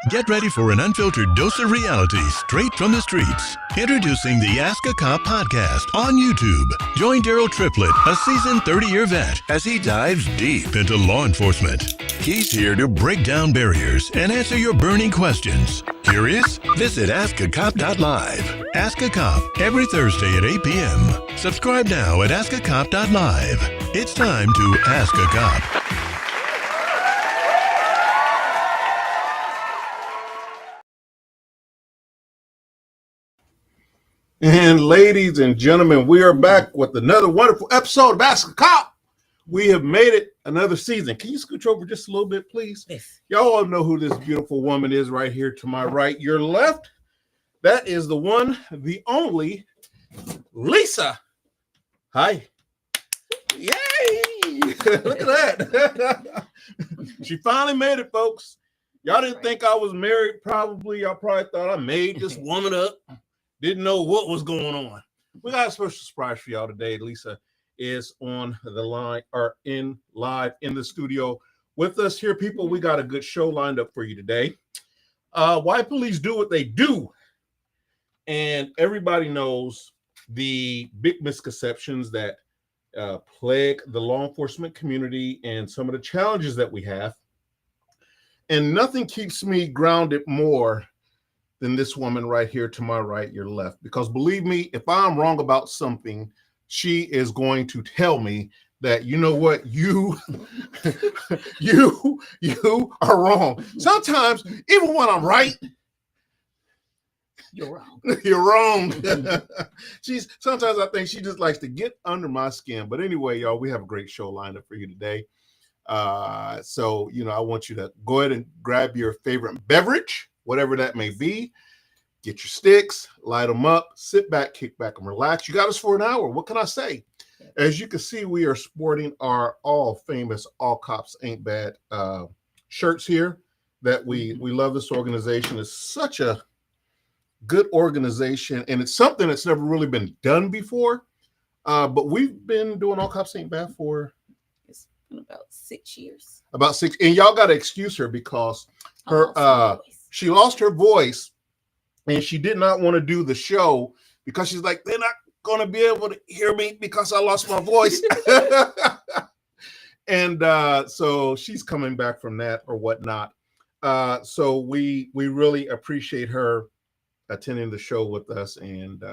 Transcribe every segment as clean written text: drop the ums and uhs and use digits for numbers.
Get ready for an unfiltered dose of reality straight from the streets. Introducing the Ask a Cop podcast on YouTube. Join Daryll Triplett, a seasoned 30-year vet, as he dives deep into law enforcement. He's here to break down barriers and answer your burning questions. Curious? Visit askacop.live. Ask a Cop every Thursday at 8 p.m. Subscribe now at askacop.live. It's time to Ask a Cop. And ladies and gentlemen, we are back with another wonderful episode of Ask a Cop. We have made it another season. Can you scooch over just a little bit, please? Yes. Y'all all know who this beautiful woman is right here to my right, your left. That is the one, the only, Lisa. Hi. Yay! Look at that. She finally made it, folks. Y'all didn't think I was married, probably. Y'all probably thought I made this woman up. Didn't know what was going on. We got a special surprise for y'all today. Lisa is on the line or in live in the studio with us here, people. We got a good show lined up for you today. Why police do what they do. And everybody knows the big misconceptions that plague the law enforcement community and some of the challenges that we have. And nothing keeps me grounded more than this woman right here to my right, your left. Because believe me, if I'm wrong about something, she is going to tell me that, you know what, you are wrong. Sometimes, even when I'm right, you're wrong. You're wrong. Sometimes I think she just likes to get under my skin. But anyway, y'all, we have a great show lined up for you today. So, I want you to go ahead and grab your favorite beverage, whatever that may be. Get your sticks, light them up, sit back, kick back, and relax. You got us for an hour. What can I say? As you can see, we are sporting our all-famous All Cops Ain't Bad shirts here. That we love this organization. It's such a good organization, and it's something that's never really been done before. But we've been doing All Cops Ain't Bad for about 6 years. About 6, and y'all got to excuse her because she lost her voice, and she did not want to do the show because she's like, they're not going to be able to hear me because I lost my voice. And so she's coming back from that or whatnot. So we really appreciate her attending the show with us. And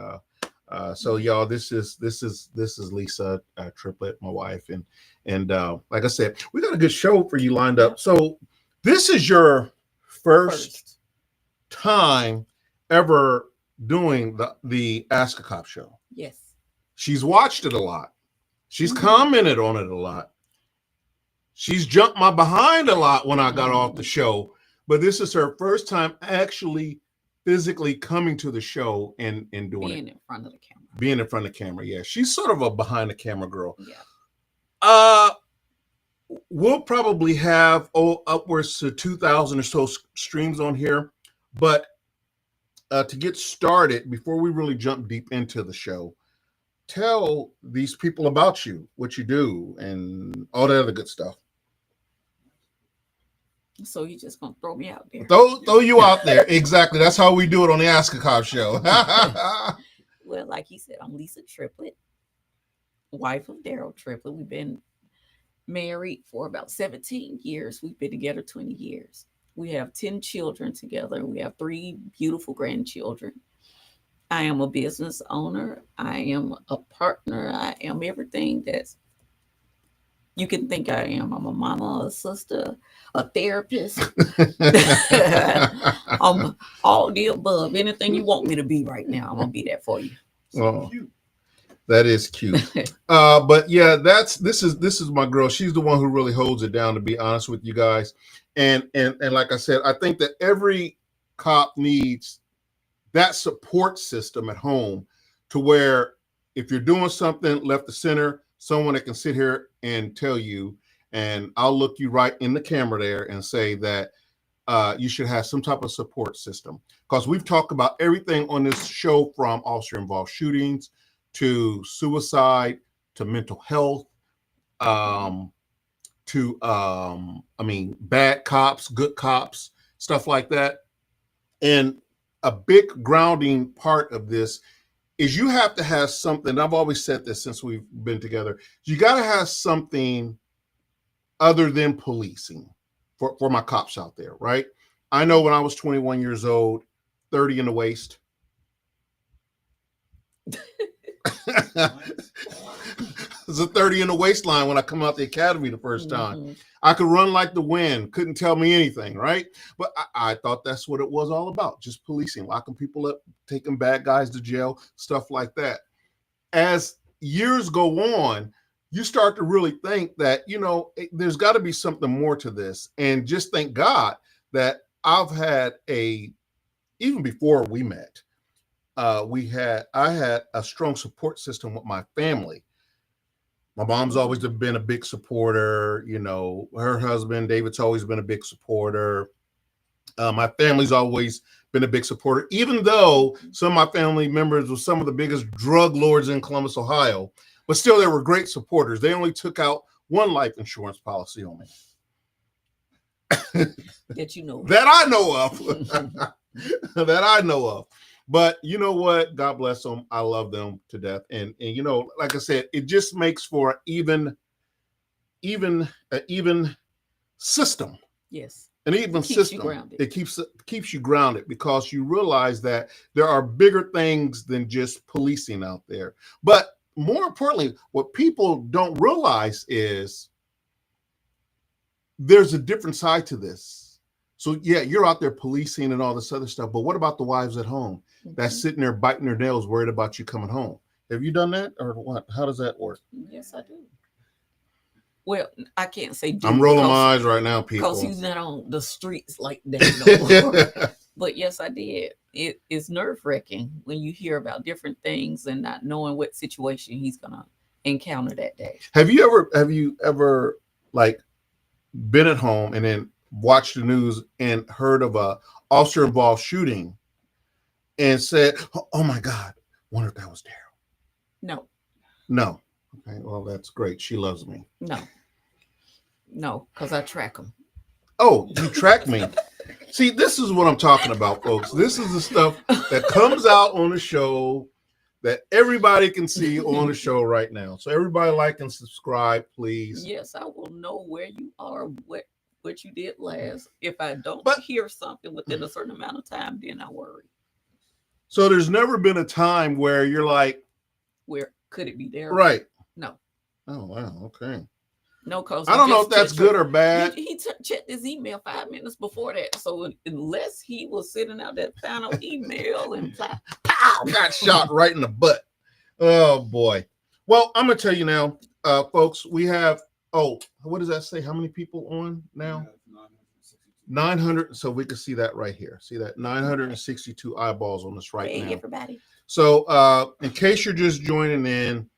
so y'all, this is Lisa Triplett, my wife, and like I said, we got a good show for you lined up. So this is your first time ever doing the Ask a Cop show. Yes. She's watched it a lot. She's commented on it a lot. She's jumped my behind a lot when I got off the show. But this is her first time actually physically coming to the show and doing Being in front of the camera. Being in front of the camera, yeah. She's sort of a behind the camera girl. Yeah. We'll probably have upwards to 2,000 or so streams on here. But to get started, before we really jump deep into the show, tell these people about you, what you do, and all that other good stuff. So you're just going to throw me out there? Throw you out there. Exactly. That's how we do it on the Ask a Cop show. Well, like he said, I'm Lisa Triplett, wife of Daryll Triplett. We've been married for about 17 years. We've been together 20 years. We have 10 children together. We have 3 beautiful grandchildren. I am a business owner. I am a partner. I am everything that you can think I am. I'm a mama, a sister, a therapist. I'm all the above. Anything you want me to be right now, I'm going to be that for you. Oh, that is cute. But yeah, this is my girl. She's the one who really holds it down, to be honest with you guys. And like I said, I think that every cop needs that support system at home, to where if you're doing something left to center, someone that can sit here and tell you, and I'll look you right in the camera there and say that you should have some type of support system. Because we've talked about everything on this show, from officer-involved shootings to suicide to mental health, to bad cops, good cops, stuff like that. And a big grounding part of this is you have to have something. I've always said this since we've been together. You got to have something other than policing for my cops out there, right? I know when I was 21 years old, 30 in the waist. It's a 30 in the waistline when I come out the academy the first time. Mm-hmm. I could run like the wind, couldn't tell me anything, right? But I thought that's what it was all about, just policing, locking people up, taking bad guys to jail, stuff like that. As years go on, you start to really think that, there's got to be something more to this. And just thank God that I've had even before we met, I had a strong support system with my family. My mom's always been a big supporter. Her husband, David's always been a big supporter. My family's always been a big supporter, even though some of my family members were some of the biggest drug lords in Columbus, Ohio, but still they were great supporters. They only took out one life insurance policy on me. That I know of. That I know of. But you know what? God bless them. I love them to death. And like I said, it just makes for an even system. Yes. An even system. It keeps you grounded because you realize that there are bigger things than just policing out there. But more importantly, what people don't realize is there's a different side to this. So yeah, you're out there policing and all this other stuff, but what about the wives at home that's sitting there biting their nails, worried about you coming home? Have you done that or what? How does that work? Yes, I do. Well, I can't say do. I'm rolling my eyes right now, people. Because he's not on the streets like that no more. But yes, I did. It is nerve-wracking when you hear about different things and not knowing what situation he's gonna encounter that day. Have you ever like been at home and then watched the news and heard of a officer involved shooting and said, "Oh my God, wonder if that was Daryll"? No. Okay, well that's great. She loves me. No, because I track them. Oh, you track me. See, this is what I'm talking about, folks. This is the stuff that comes out on the show that everybody can see on the show right now. So everybody like and subscribe, please. Yes, I will know where you are, what you did last. If I don't hear something within a certain amount of time, then I worry. So there's never been a time where you're like, where could it be there? Right. No. Oh, wow. Okay. No, because I don't know if that's good or bad. He checked his email 5 minutes before that. So unless he was sitting out that final email and pow, got shot right in the butt. Oh boy. Well, I'm gonna tell you now, folks. We have what does that say? How many people on now? 900. So we can see that right here. See that 962 eyeballs on us right now. Everybody. So in case you're just joining in,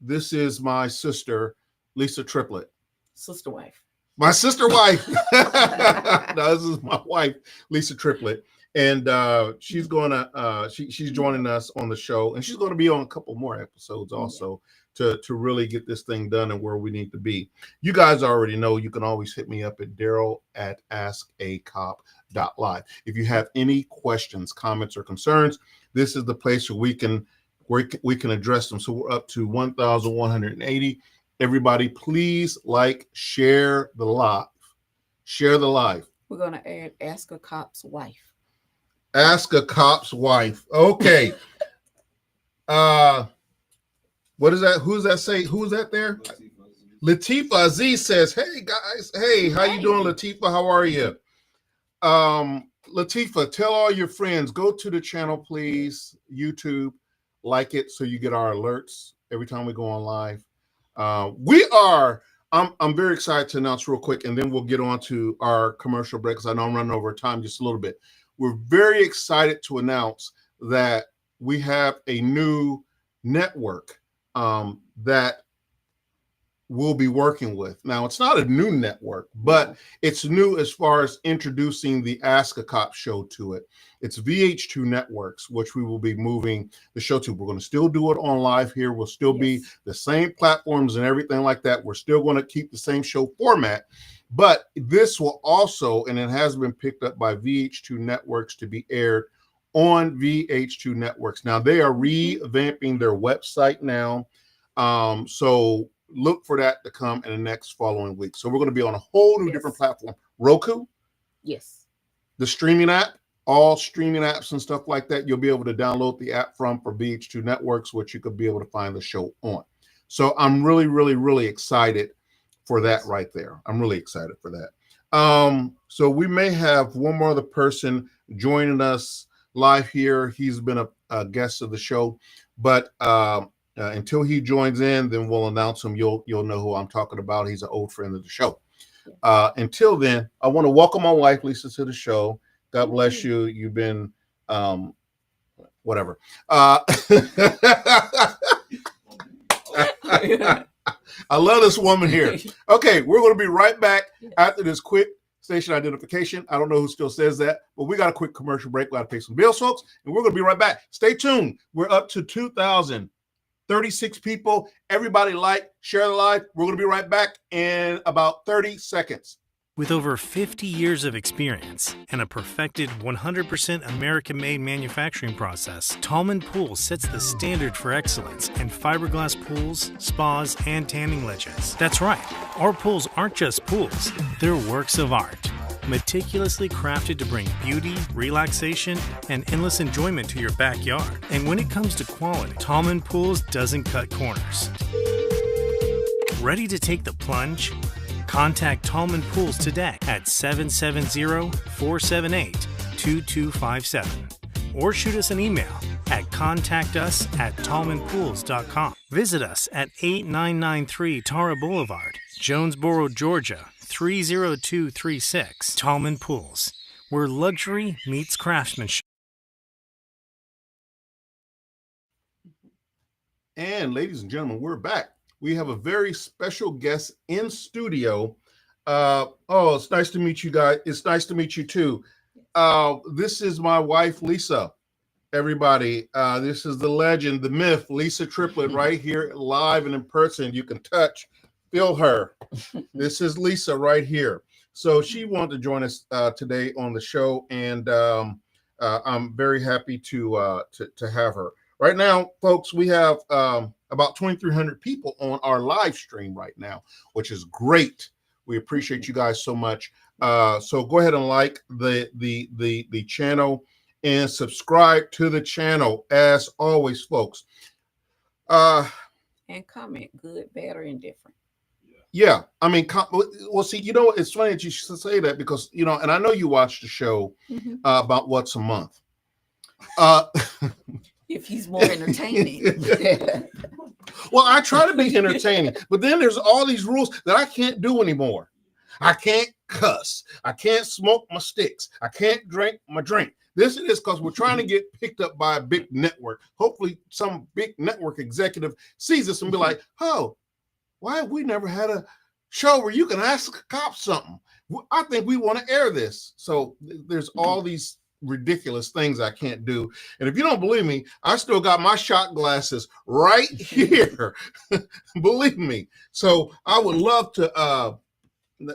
this is my sister, Lisa Triplett. Sister wife. My sister wife. No, this is my wife, Lisa Triplett. And she's gonna she's joining us on the show, and she's gonna be on a couple more episodes also to really get this thing done and where we need to be. You guys already know you can always hit me up at Daryll@askacop.live. If you have any questions, comments, or concerns, this is the place where we can address them. So we're up to 1,180. Everybody, please share the live. Share the live. We're going to add Ask a Cop's wife. Ask a Cop's wife. Okay. What is that? Who's that say? Who's that there? Latifa Aziz says, "Hey guys. Hey, how you doing, Latifa? How are you?" Latifa, tell all your friends, go to the channel, please. YouTube, like it so you get our alerts every time we go on live. I'm very excited to announce real quick, and then we'll get on to our commercial break because I know I'm running over time just a little bit. We're very excited to announce that we have a new network that we'll be working with. Now, it's not a new network, but it's new as far as introducing the Ask a Cop show to it. It's VH2 Networks, which we will be moving the show to. We're going to still do it on live here. We'll still be the same platforms and everything like that. We're still going to keep the same show format, But this will also, and it has been picked up by VH2 Networks to be aired on VH2 Networks. Now they are revamping their website now. So look for that to come in the next following week. So we're going to be on a whole new different platform. Roku. Yes. The streaming app, all streaming apps and stuff like that. You'll be able to download the app for VH2 Networks, which you could be able to find the show on. So I'm really, really, really excited for that right there. I'm really excited for that. So we may have one more other person joining us live here. He's been a guest of the show, but until he joins in, then we'll announce him. You'll know who I'm talking about. He's an old friend of the show. Until then, I want to welcome my wife, Lisa, to the show. God bless you. You've been whatever. I love this woman here. Okay, we're going to be right back after this quick station identification. I don't know who still says that, but we got a quick commercial break. We got to pay some bills, folks, and we're going to be right back. Stay tuned. We're up to 2,036 people. Everybody like, share the live. We're going to be right back in about 30 seconds. With over 50 years of experience and a perfected 100% American-made manufacturing process, Tallman Pools sets the standard for excellence in fiberglass pools, spas, and tanning ledges. That's right, our pools aren't just pools, they're works of art. Meticulously crafted to bring beauty, relaxation, and endless enjoyment to your backyard. And when it comes to quality, Tallman Pools doesn't cut corners. Ready to take the plunge? Contact Tallman Pools today at 770-478-2257 or shoot us an email at contactus@tallmanpools.com. Visit us at 8993 Tara Boulevard, Jonesboro, Georgia 30236. Tallman Pools, where luxury meets craftsmanship. And ladies and gentlemen, we're back. We have a very special guest in studio. It's nice to meet you guys. It's nice to meet you too. This is my wife, Lisa. Everybody, this is the legend, the myth, Lisa Triplett, right here, live and in person. You can touch, feel her. This is Lisa right here. So she wanted to join us today on the show, and I'm very happy to have her. Right now, folks, we have about 2,300 people on our live stream right now, which is great. We appreciate you guys so much. So go ahead and like the channel and subscribe to the channel as always, folks. And comment, good, bad, or indifferent. Yeah, I mean, well, see, it's funny that you should say that because, and I know you watch the show about once a month. If he's more entertaining. Well, I try to be entertaining, but then there's all these rules that I can't do anymore. I can't cuss. I can't smoke my sticks. I can't drink my drink. This is because we're trying to get picked up by a big network. Hopefully some big network executive sees us and be like, oh, why have we never had a show where you can ask a cop something? I think we want to air this. So there's all these ridiculous things I can't do. And if you don't believe me, I still got my shot glasses right here. Believe me. So I would love to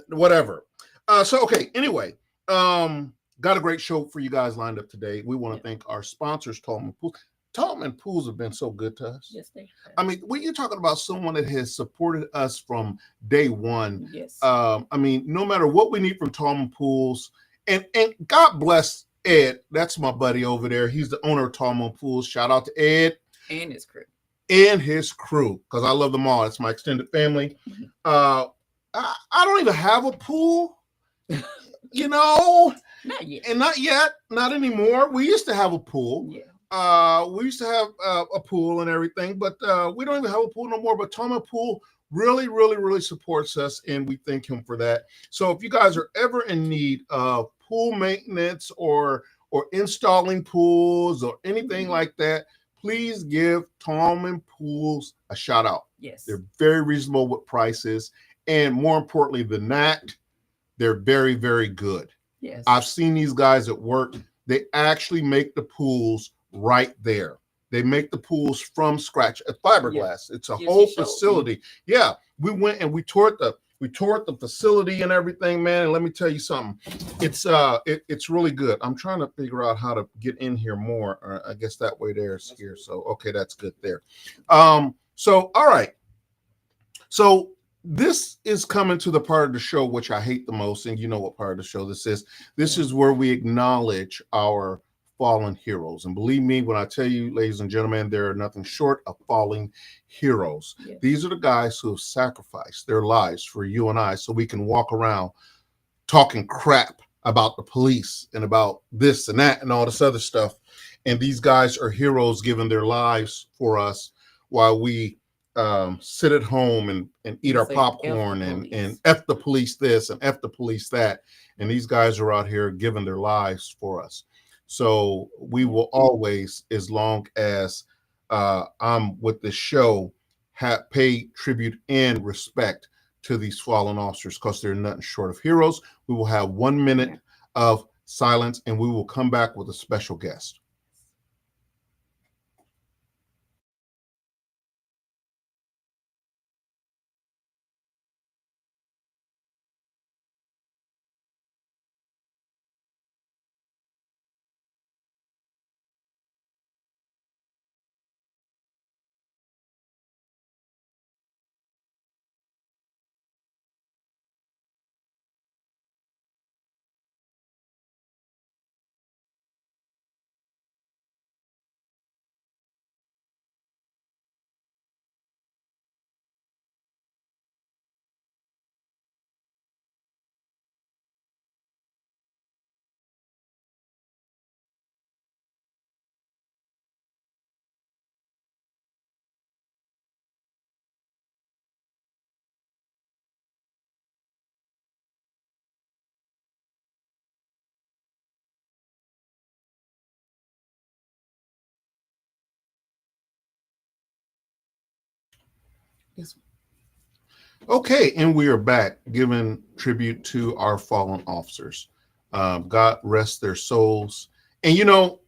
whatever. Okay, anyway, got a great show for you guys lined up today. We want to thank our sponsors, Tallman Pools. Tallman Pools have been so good to us. Yes, they have. I mean, when you're talking about someone that has supported us from day one, yes. I mean, no matter what we need from Tallman Pools, and God bless Ed, that's my buddy over there. He's the owner of Tallman Pools. Shout out to Ed and his crew. Because I love them all. It's my extended family. I don't even have a pool, Not yet. and not yet, not anymore. We used to have a pool. Yeah. We used to have a pool and everything, but we don't even have a pool no more. But Tallman Pool really, really, really supports us, and we thank him for that. So if you guys are ever in need of pool maintenance or installing pools or anything like that, please give Tallman Pools a shout out. Yes. They're very reasonable with prices, and more importantly than that, they're very, very good. Yes. I've seen these guys at work. They actually make the pools right there. They make the pools from scratch at fiberglass. It's a whole facility. Yeah, we went and we toured We toured the facility and everything, man. And let me tell you something. It's really good. I'm trying to figure out how to get in here more. I guess that way there's here. So okay, that's good there. So all right. So this is coming to the part of the show which I hate the most, and you know what part of the show this is. This is where we acknowledge our fallen heroes. And believe me when I tell you, ladies and gentlemen, there are nothing short of fallen heroes. Yes. These are the guys who have sacrificed their lives for you and I so we can walk around talking crap about the police and about this and that and all this other stuff. And these guys are heroes giving their lives for us while we sit at home and eat our popcorn and F the police this and F the police that. And these guys are out here giving their lives for us. So we will always, as long as I'm with the show, pay tribute and respect to these fallen officers because they're nothing short of heroes. We will have 1 minute of silence and we will come back with a special guest. Okay, and we are back giving tribute to our fallen officers. God rest their souls. And you know,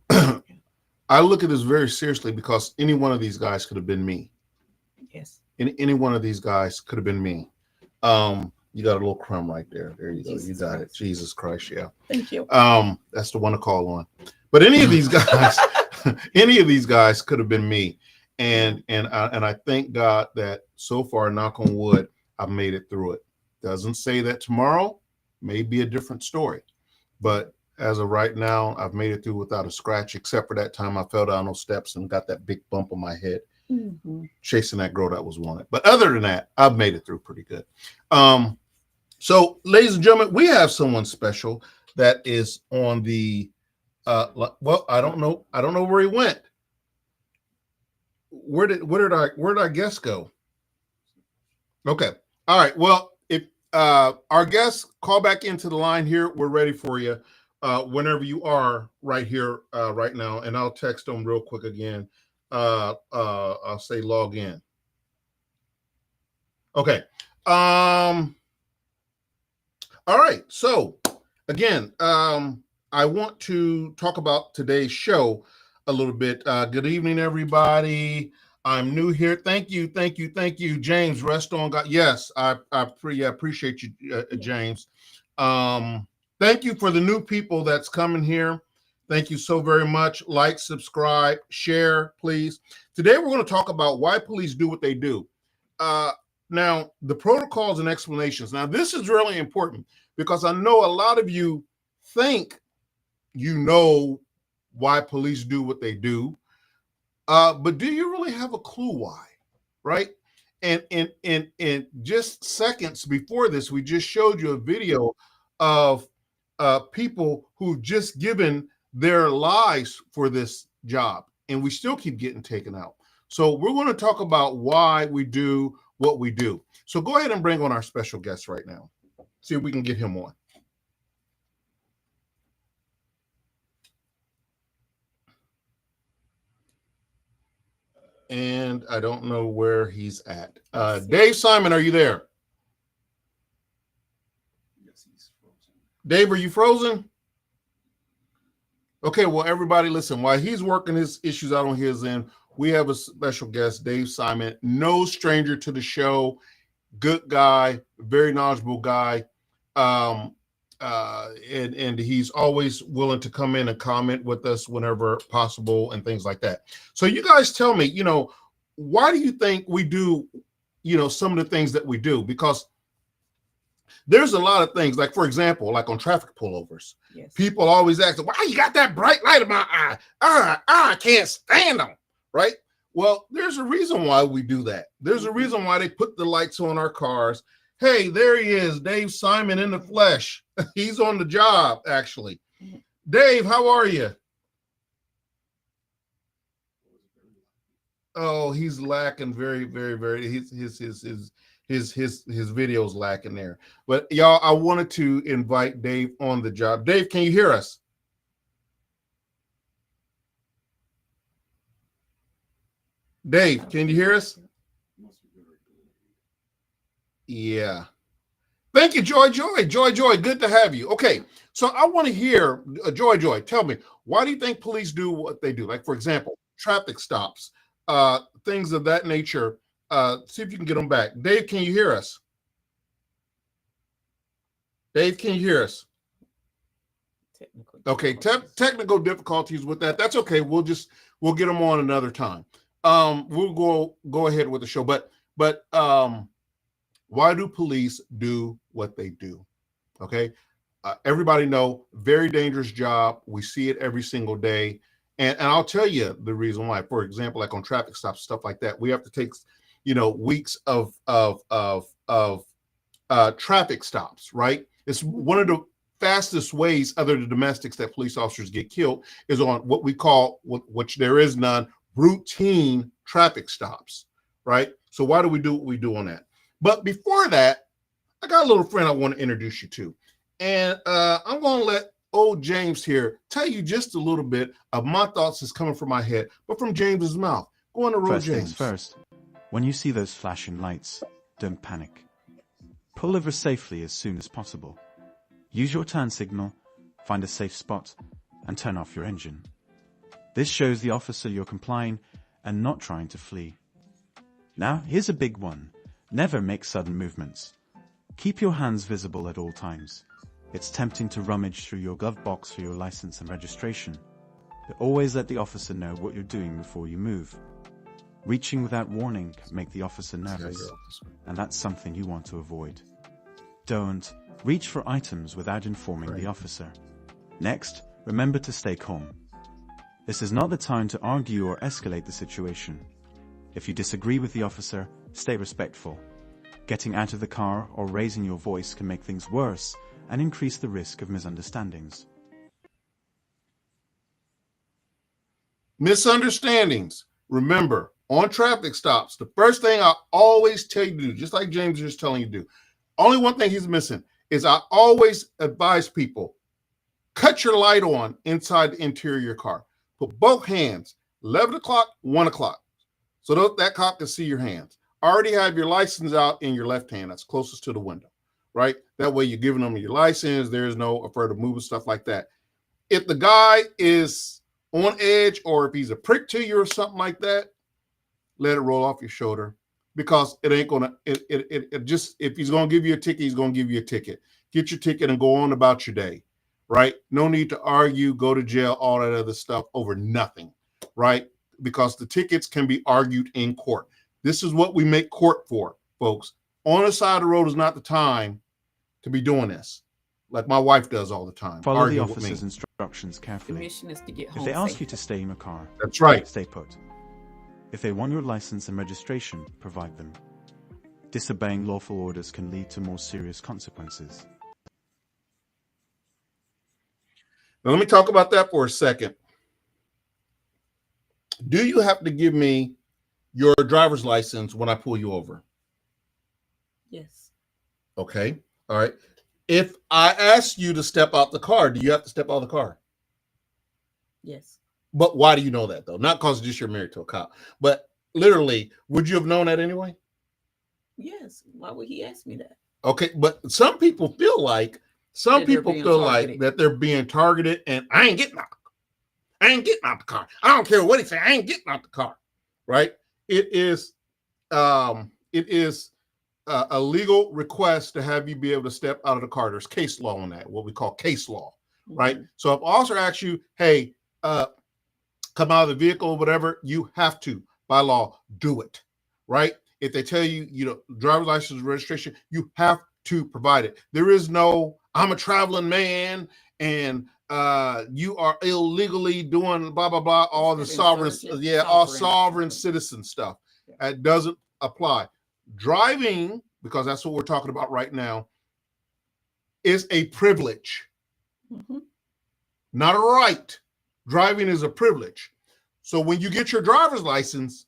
I look at this very seriously because any one of these guys could have been me. Yes. Any one of these guys could have been me. You got a little crumb right there. There you go. You got it. Jesus Christ, yeah. Thank you. That's the one to call on. But any of these guys, any of these guys could have been me. And I thank God that so far, knock on wood, I've made it through it. Doesn't say that tomorrow may be a different story, but as of right now, I've made it through without a scratch, except for that time I fell down those steps and got that big bump on my head, chasing that girl that was wanted. But other than that, I've made it through pretty good. So, ladies and gentlemen, we have someone special that is on the. Well, I don't know where he went. Where did our guest go? Okay. All right. Well, if our guests call back into the line here, we're ready for you whenever you are right here right now. And I'll text them real quick again. I'll say log in. Okay. All right. So again, I want to talk about today's show a little bit. Good evening, everybody. I'm new here. Thank you, James. Rest on God. Yes, I appreciate you, James. Thank you for the new people that's coming here. Thank you so very much. Like, subscribe, share, please. Today we're going to talk about why police do what they do. Now, the protocols and explanations. Now, this is really important because I know a lot of you think you know why police do what they do. But do you really have a clue why, right? And just seconds before this, we just showed you a video of people who've just given their lives for this job, and we still keep getting taken out. So we're going to talk about why we do what we do. So go ahead and bring on our special guest right now. See if we can get him on. And I don't know where he's at. Dave Simon, are you there? Yes, he's frozen. Dave, are you frozen? Okay, well, everybody listen. While he's working his issues out on his end, we have a special guest, Dave Simon, no stranger to the show. good guy, very knowledgeable guy. And he's always willing to come in and comment with us whenever possible and things like that. So you guys tell me, why do you think we do, some of the things that we do? Because there's a lot of things, like, for example, like on traffic pullovers, Yes. people always ask, why you got that bright light in my eye? I can't stand them, right? Well, there's a reason why we do that. There's a reason why they put the lights on our cars. Hey, there he is, Dave Simon in the flesh. He's on the job, actually. Dave, how are you? Oh, he's lacking very, very, very. His video's lacking there. But y'all, I wanted to invite Dave on the job. Dave, can you hear us? Dave, can you hear us? Yeah. Thank you, Joy. Good to have you. Okay, so I want to hear, Joy, tell me, why do you think police do what they do? Like, for example, traffic stops, things of that nature. See if you can get them back. Dave, can you hear us? Dave, can you hear us? Okay, technical difficulties with that. That's okay. We'll get them on another time. We'll go ahead with the show. But why do police do what they do? Okay, everybody know, very dangerous job. We see it every single day, and I'll tell you the reason why. For example, like on traffic stops, stuff like that, we have to take weeks of traffic stops. Right, it's one of the fastest ways, other than domestics, that police officers get killed is on what we call, which there is none, routine traffic stops. Right. So why do we do what we do on that? But before that, I got a little friend I want to introduce you to. And I'm going to let old James here tell you just a little bit of my thoughts that's coming from my head, but from James's mouth. Go on the road, First James. things first, when you see those flashing lights, don't panic. Pull over safely as soon as possible. Use your turn signal, find a safe spot, and turn off your engine. This shows the officer you're complying and not trying to flee. Now, here's a big one. Never make sudden movements. Keep your hands visible at all times. It's tempting to rummage through your glove box for your license and registration, but always let the officer know what you're doing before you move. Reaching without warning can make the officer nervous, and that's something you want to avoid. Don't reach for items without informing the officer. Next, remember to stay calm. This is not the time to argue or escalate the situation. If you disagree with the officer, stay respectful. Getting out of the car or raising your voice can make things worse and increase the risk of misunderstandings. Misunderstandings. Remember, on traffic stops, the first thing I always tell you to do, just like James is telling you to do, only one thing he's missing is I always advise people, cut your light on inside the interior of your car. Put both hands, 11 o'clock, 1 o'clock, so that cop can see your hands. Already have your license out in your left hand. That's closest to the window, right? That way you're giving them your license. There's no afraid of moving, stuff like that. If the guy is on edge or if he's a prick to you or something like that, let it roll off your shoulder, because it ain't gonna, it just, if he's gonna give you a ticket, he's gonna give you a ticket. Get your ticket and go on about your day, right? No need to argue, go to jail, all that other stuff over nothing, right? Because the tickets can be argued in court. This is what we make court for, folks. On the side of the road is not the time to be doing this, like my wife does all the time. Follow the officer's instructions The carefully. mission is to get home If they ask safe. you to stay in your car, That's right. stay put. If they want your license and registration, provide them. Disobeying lawful orders can lead to more serious consequences. Now, let me talk about that for a second. Do you have to give me your driver's license when I pull you over? Yes. Okay. All right. If I ask you to step out the car, do you have to step out of the car? Yes. But why do you know that, though? Not because just you're married to a cop, but literally, would you have known that anyway? Yes. Why would he ask me that? Okay. But some people feel like, That they're being targeted. that they're being targeted, and I ain't getting out. I ain't getting out the car. I don't care what he say. I ain't getting out the car. Right. It is a legal request to have you be able to step out of the car. There's case law on that, what we call case law, right? So if officer asks you, hey, come out of the vehicle or whatever, you have to, by law, do it, right? If they tell you, driver's license registration, you have to provide it. There is no, I'm a traveling man and you are illegally doing blah, blah, blah, all the sovereign citizen stuff. That doesn't apply. Driving, because that's what we're talking about right now, is a privilege, not a right. Driving is a privilege. So when you get your driver's license,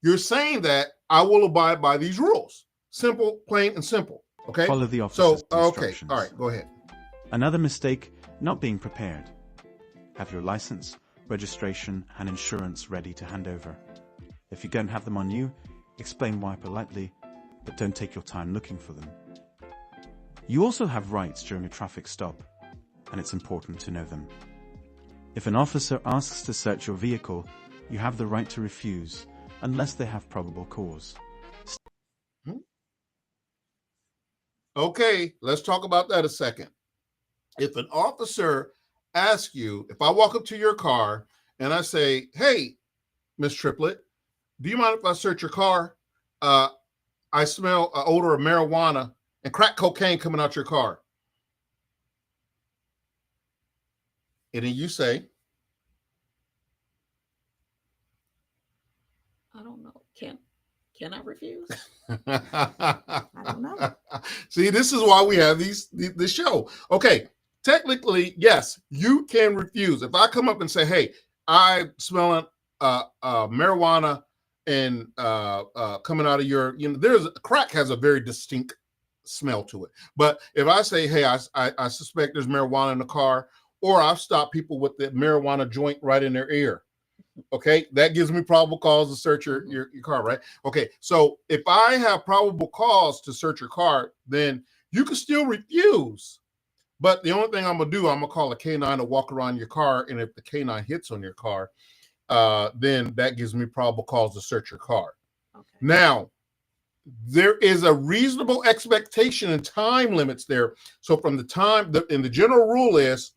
you're saying that I will abide by these rules. Simple, plain, and simple. Okay. Follow the officer's instructions. All right, go ahead. Another mistake, not being prepared. Have your license, registration, and insurance ready to hand over. If you don't have them on you, explain why politely, but don't take your time looking for them. You also have rights during a traffic stop, and it's important to know them. If an officer asks to search your vehicle, you have the right to refuse, unless they have probable cause. Okay, let's talk about that a second. If an officer asks you, if I walk up to your car and I say, hey, Miss Triplett, do you mind if I search your car? I smell an odor of marijuana and crack cocaine coming out your car. And then you say, I don't know. Can I refuse? I don't know. See, this is why we have this show. Okay, technically, yes, you can refuse. If I come up and say, hey, I smelling marijuana and coming out of your, crack has a very distinct smell to it. But if I say, hey, I suspect there's marijuana in the car, or I've stopped people with the marijuana joint right in their ear. Okay, that gives me probable cause to search your car, right? Okay, so if I have probable cause to search your car, then you can still refuse. But the only thing I'm gonna do, I'm gonna call a K9 to walk around your car, and if the K9 hits on your car, then that gives me probable cause to search your car. Okay. Now, there is a reasonable expectation and time limits there. So from the time, and the general rule is,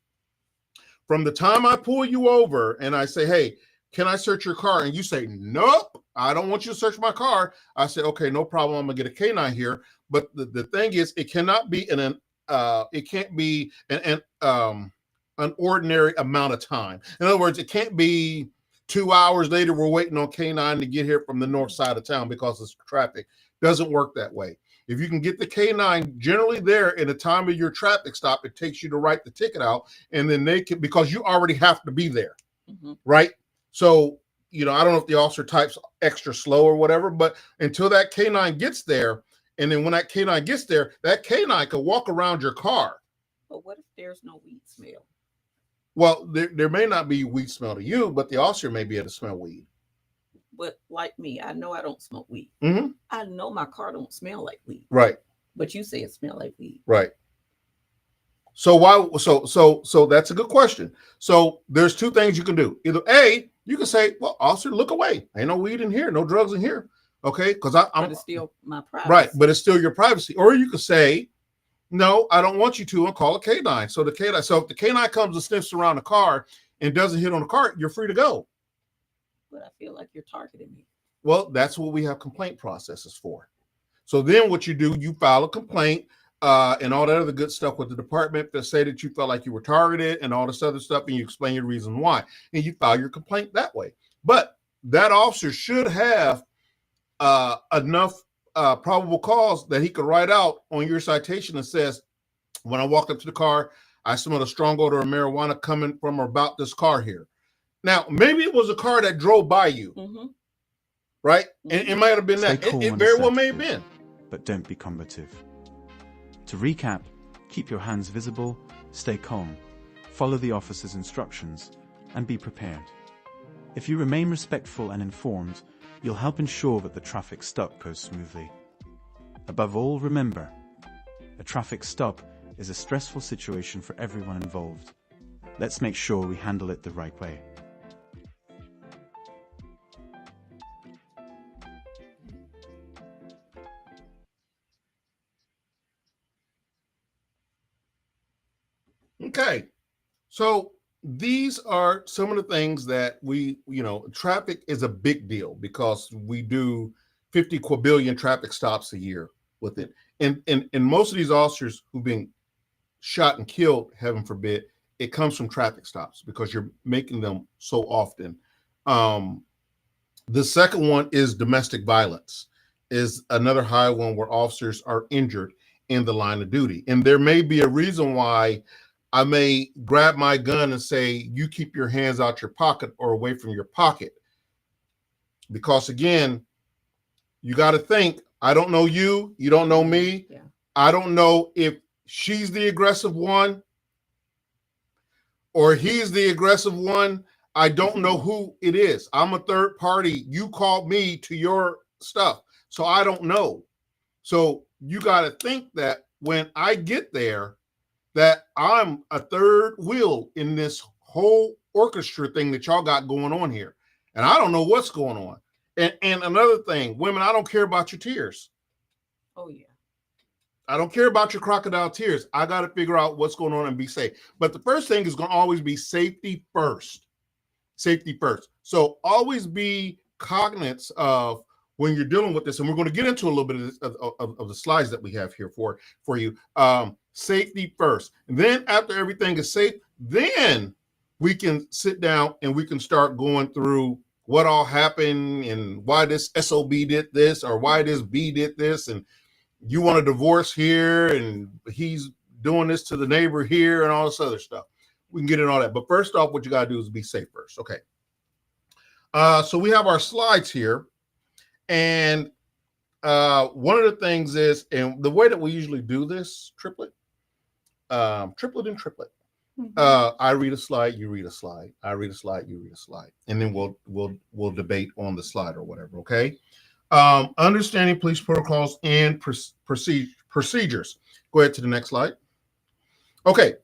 from the time I pull you over and I say, hey, can I search your car? And you say, nope, I don't want you to search my car. I say, okay, no problem. I'm gonna get a K9 here. But the thing is, it cannot be an ordinary amount of time. In other words, it can't be 2 hours later, we're waiting on K9 to get here from the north side of town because of traffic. Doesn't work that way. If you can get the K9 generally there in the time of your traffic stop, it takes you to write the ticket out, and then they can, because you already have to be there, right? So, I don't know if the officer types extra slow or whatever, but until that K9 gets there, and then when that K9 gets there, that K9 can walk around your car. But what if there's no weed smell? Well, there may not be weed smell to you, but the officer may be able to smell weed. But like me, I know I don't smoke weed. I know my car don't smell like weed. Right. But you say it smell like weed. Right. So why? So that's a good question. So there's two things you can do. Either A, you can say, well, officer, look away. Ain't no weed in here, no drugs in here. Okay, because but it's still my privacy. Right, but it's still your privacy. Or you could say, no, I don't want you to, and call a K9. So if the K9 comes and sniffs around the car and doesn't hit on the car, you're free to go. But I feel like you're targeting me. Well, that's what we have complaint processes for. So then what you do, you file a complaint and all that other good stuff with the department that say that you felt like you were targeted and all this other stuff, and you explain your reason why. And you file your complaint that way. But that officer should have enough probable cause that he could write out on your citation that says, when I walked up to the car, I smelled a strong odor of marijuana coming from or about this car here. Now, maybe it was a car that drove by you, right? And it might have been that. It very well may have been. But don't be combative. To recap, keep your hands visible, stay calm, follow the officer's instructions, and be prepared. If you remain respectful and informed, you'll help ensure that the traffic stop goes smoothly. Above all, remember, a traffic stop is a stressful situation for everyone involved. Let's make sure we handle it the right way. Okay. So these are some of the things that traffic is a big deal because we do 50 quadrillion traffic stops a year with it. And most of these officers who've been shot and killed, heaven forbid, it comes from traffic stops because you're making them so often. The second one is domestic violence, is another high one where officers are injured in the line of duty. And there may be a reason why I may grab my gun and say, you keep your hands out your pocket or away from your pocket. Because again, you got to think, I don't know you, you don't know me. Yeah. I don't know if she's the aggressive one or he's the aggressive one. I don't know who it is. I'm a third party. You called me to your stuff. So I don't know. So you got to think that when I get there, that I'm a third wheel in this whole orchestra thing that y'all got going on here. And I don't know what's going on. And another thing, women, I don't care about your tears. Oh, yeah. I don't care about your crocodile tears. I got to figure out what's going on and be safe. But the first thing is going to always be safety first. Safety first. So always be cognizant of when you're dealing with this. And we're going to get into a little bit of the slides that we have here for you. Safety first. And then after everything is safe, then we can sit down and we can start going through what all happened and why this SOB did this or why this B did this. And you want a divorce here and he's doing this to the neighbor here and all this other stuff. We can get in all that. But first off, what you got to do is be safe first. Okay. So we have our slides here. And one of the things is, and the way that we usually do this, triplet and triplet. I read a slide, you read a slide. I read a slide, you read a slide. And then we'll debate on the slide or whatever, okay? Understanding police protocols and procedures. Go ahead to the next slide. Okay.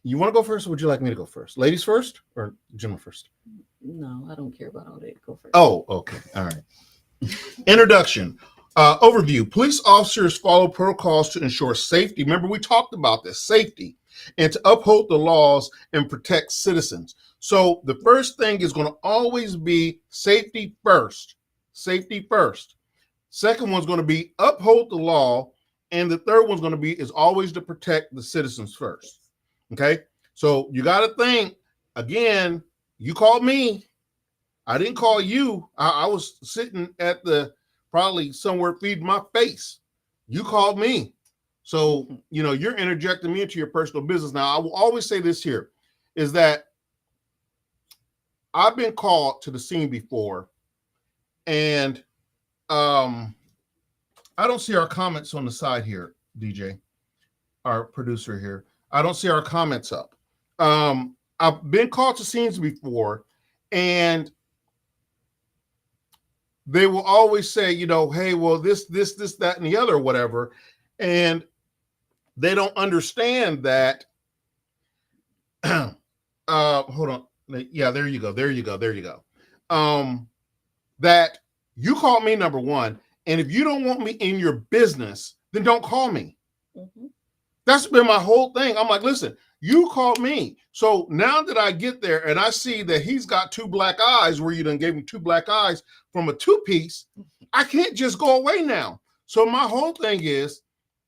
You want to go first or would you like me to go first? Ladies first or gentlemen first? No, I don't care about all that. Go first. Oh, okay. All right. Introduction. Overview. Police officers follow protocols to ensure safety. Remember, we talked about this, safety, and to uphold the laws and protect citizens. So the first thing is going to always be safety first. Safety first. Second one's going to be uphold the law. And the third one's going to be is always to protect the citizens first. Okay. So you got to think, again, you called me. I didn't call you. I was sitting at probably somewhere feeding my face. You called me. So, you're interjecting me into your personal business. Now, I will always say this here is that I've been called to the scene before and I don't see our comments on the side here, DJ, our producer here. I don't see our comments up. I've been called to scenes before and they will always say, hey, well, this, that, and the other, or whatever. And they don't understand that. Hold on. Yeah, there you go. That you call me, number one. And if you don't want me in your business, then don't call me. Mm-hmm. That's been my whole thing. I'm like, listen, you called me. So now that I get there and I see that he's got two black eyes where you done gave him two black eyes from a two-piece, I can't just go away now. So my whole thing is,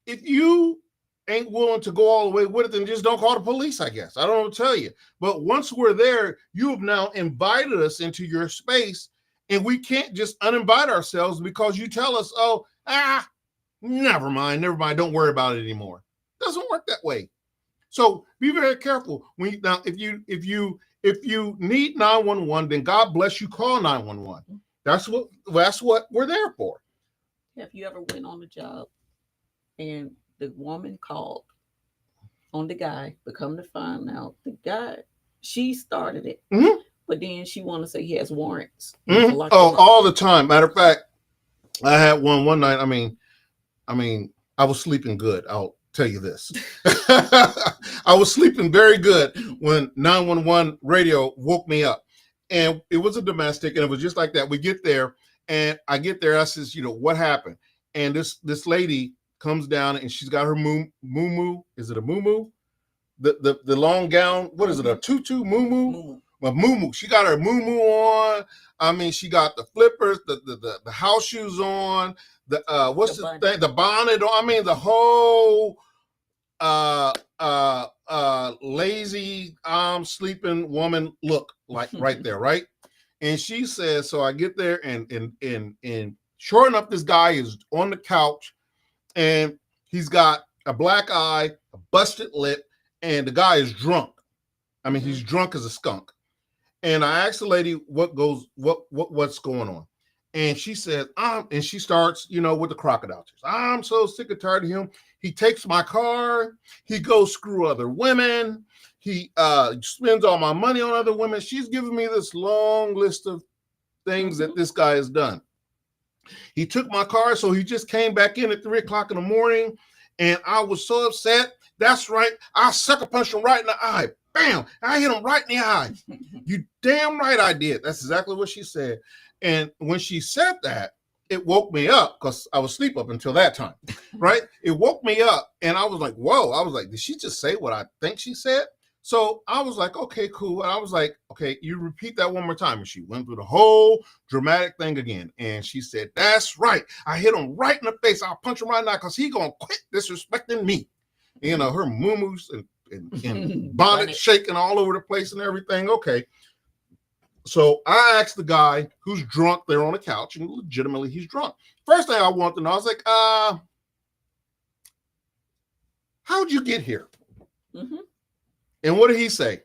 if you ain't willing to go all the way with it, then just don't call the police, I guess. I don't know what to tell you. But once we're there, you have now invited us into your space, and we can't just uninvite ourselves because you tell us, never mind, don't worry about it anymore. It doesn't work that way. So be very careful. If you need 911, then God bless you, call 911. That's what we're there for. Have you ever went on a job and the woman called on the guy, but come to find out the guy, she started it, but then she want to say he has warrants. Mm-hmm. All the time. Matter of fact, I had one night. I mean, I was sleeping good. I'll tell you this. I was sleeping very good when 911 radio woke me up, and it was a domestic, and it was just like that. We get there, and I get there. I says, what happened? And this lady comes down, and she's got her moo. Is it a moo? the long gown. What is it? A tutu, muumuu? A muumuu. She got her muumuu on. I mean, she got the flippers, the house shoes on. The what's the thing? The bonnet on. I mean, the whole lazy sleeping woman look like right there, right? And she says, so I get there and sure enough, this guy is on the couch and he's got a black eye, a busted lip, and the guy is drunk. I mean, he's drunk as a skunk. And I asked the lady what's going on. And she said, and she starts, with the crocodile tears. I'm so sick and tired of him. He takes my car. He goes screw other women. He spends all my money on other women. She's giving me this long list of things that this guy has done. He took my car, so he just came back in at 3:00 in the morning. And I was so upset. That's right. I sucker punched him right in the eye. Bam! I hit him right in the eye. You damn right I did. That's exactly what she said. And when she said that, it woke me up because I was asleep up until that time, right? It woke me up and I was like, whoa. I was like, did she just say what I think she said? So I was like, okay, cool. And I was like, okay, you repeat that one more time. And she went through the whole dramatic thing again. And she said, that's right. I hit him right in the face. I'll punch him right now because he going to quit disrespecting me. Her muumuus and bonnet shaking all over the place and everything. Okay. So I asked the guy who's drunk there on the couch, and legitimately he's drunk. First thing I wanted to know, I was like, how'd you get here? And what did he say?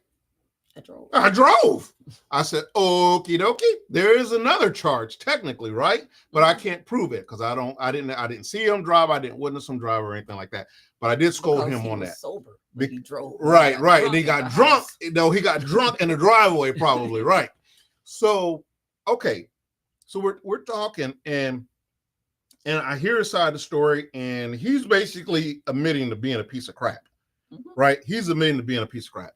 I drove. I said, okie dokie. There is another charge, technically, right? But I can't prove it because I didn't see him drive. I didn't witness him drive or anything like that. But I did scold him on that. Sober. He drove. Right. And he got drunk. No, he got drunk in the driveway, probably, right. So, okay. So we're talking and I hear his side of the story, and he's basically admitting to being a piece of crap. Right? He's admitting to being a piece of crap.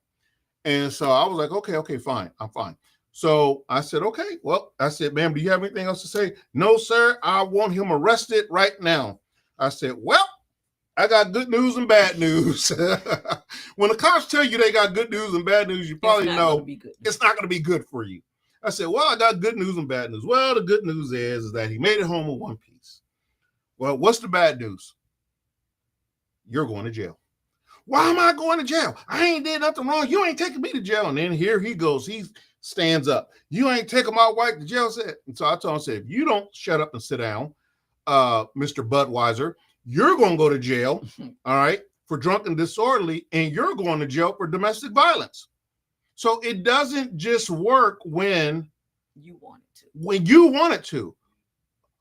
And so I was like, okay, fine. I'm fine. So I said, okay, well, I said, ma'am, do you have anything else to say? No, sir. I want him arrested right now. I said, well, I got good news and bad news. When the cops tell you they got good news and bad news, you probably know it's not going to be good for you. I said, well, I got good news and bad news. Well, the good news is that he made it home in one piece. Well, what's the bad news? You're going to jail. Why am I going to jail? I ain't did nothing wrong. You ain't taking me to jail. And then here he goes. He stands up. You ain't taking my wife to jail. And so I told him, I said, if you don't shut up and sit down, Mr. Budweiser, you're going to go to jail, all right, for drunk and disorderly, and you're going to jail for domestic violence. So it doesn't just work when you want it to. When you want it to,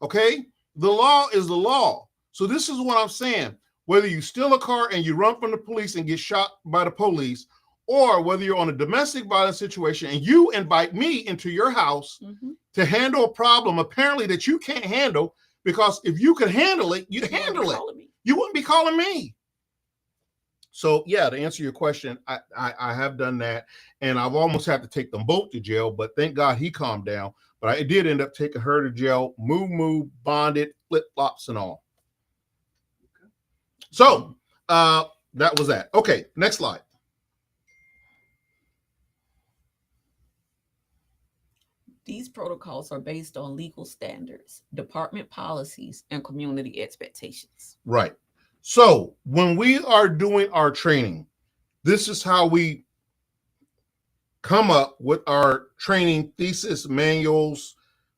okay? The law is the law. So this is what I'm saying. Whether you steal a car and you run from the police and get shot by the police, or whether you're on a domestic violence situation and you invite me into your house to handle a problem apparently that you can't handle, because if you could handle it, you'd handle it. You wouldn't be calling me. So yeah, to answer your question, I have done that, and I've almost had to take them both to jail, but thank God he calmed down. But I did end up taking her to jail, bonded, flip-flops and all. So that was that. Okay, next slide. These protocols are based on legal standards, department policies, and community expectations. Right. So when we are doing our training, this is how we come up with our training thesis, manuals,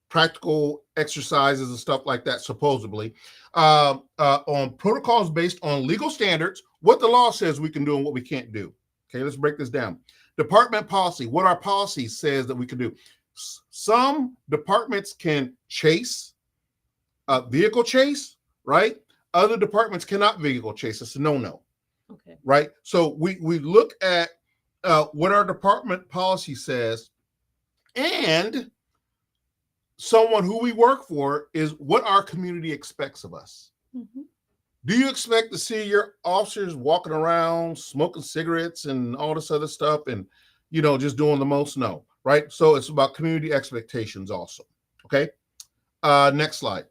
practical exercises and stuff like that, supposedly, on protocols based on legal standards, what the law says we can do and what we can't do. Okay, let's break this down. Department policy, what our policy says that we can do. Some departments can chase, vehicle chase, right? Other departments cannot vehicle chase. It's a no-no. Okay. Right? So we look at what our department policy says, and someone who we work for is what our community expects of us. Do you expect to see your officers walking around smoking cigarettes and all this other stuff and, just doing the most? No, right? So it's about community expectations also. Okay. Next slide.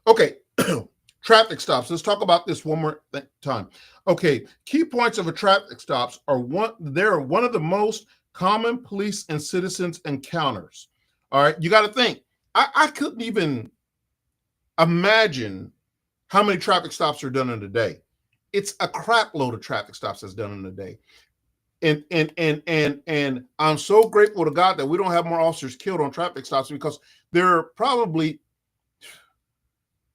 Okay. Traffic stops. Let's talk about this one more time. Okay, key points of a traffic stops are they're one of the most common police and citizens encounters. All right, you got to think. I couldn't even imagine how many traffic stops are done in a day. It's a crap load of traffic stops that's done in a day. And I'm so grateful to God that we don't have more officers killed on traffic stops, because there are probably,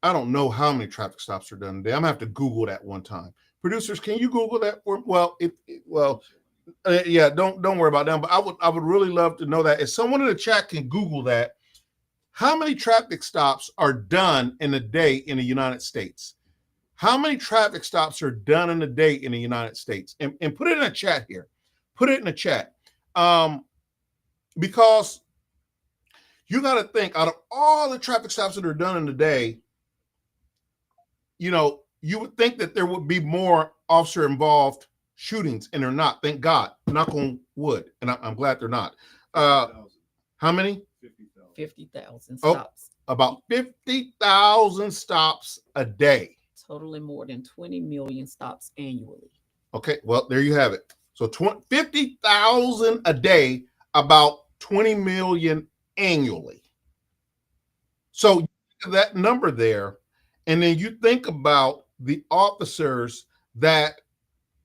I don't know how many traffic stops are done today. I'm gonna have to Google that one time. Producers, can you Google that for? Yeah. Don't worry about that. But I would really love to know that. If someone in the chat can Google that, how many traffic stops are done in a day in the United States? How many traffic stops are done in a day in the United States? And put it in the chat here. Put it in the chat, because you got to think, out of all the traffic stops that are done in a day, you know, you would think that there would be more officer involved shootings, and they're not. Thank God. Knock on wood. And I'm glad they're not. How many? 50,000 stops. About 50,000 stops a day. Totally more than 20 million stops annually. Okay, well, there you have it. So 50,000 a day, about 20 million annually. So that number there, and then you think about the officers that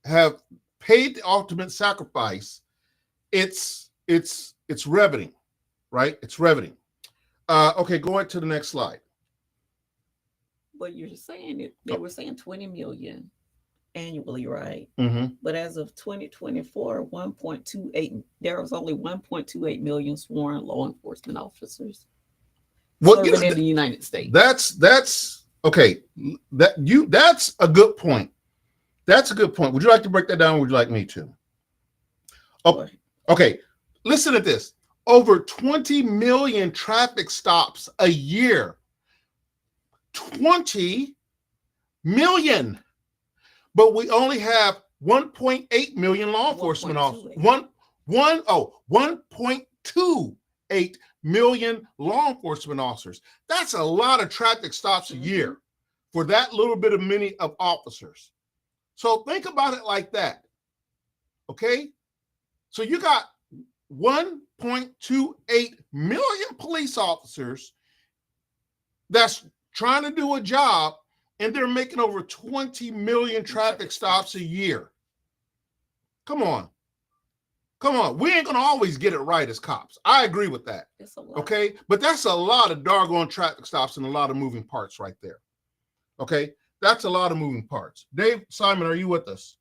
have paid the ultimate sacrifice. It's riveting, right? It's riveting. Okay, go on to the next slide. But you're saying it, they were saying 20 million annually, right? Mm-hmm. But as of 2024, 1.28, there was only 1.28 million sworn law enforcement officers serving in the United States. That's okay. That's a good point. That's a good point. Would you like to break that down, or would you like me to? Oh, okay. Listen to this. Over 20 million traffic stops a year. 20 million. But we only have 1.8 million law enforcement officers. 1.28 million law enforcement officers. That's a lot of traffic stops a year for that little bit of many of officers. So think about it like that. Okay? So you got 1.28 million police officers that's trying to do a job, and they're making over 20 million traffic stops a year. Come on. Come on. We ain't going to always get it right as cops. I agree with that. Okay? But that's a lot of doggone traffic stops and a lot of moving parts right there. Okay? That's a lot of moving parts. Dave Simon, are you with us?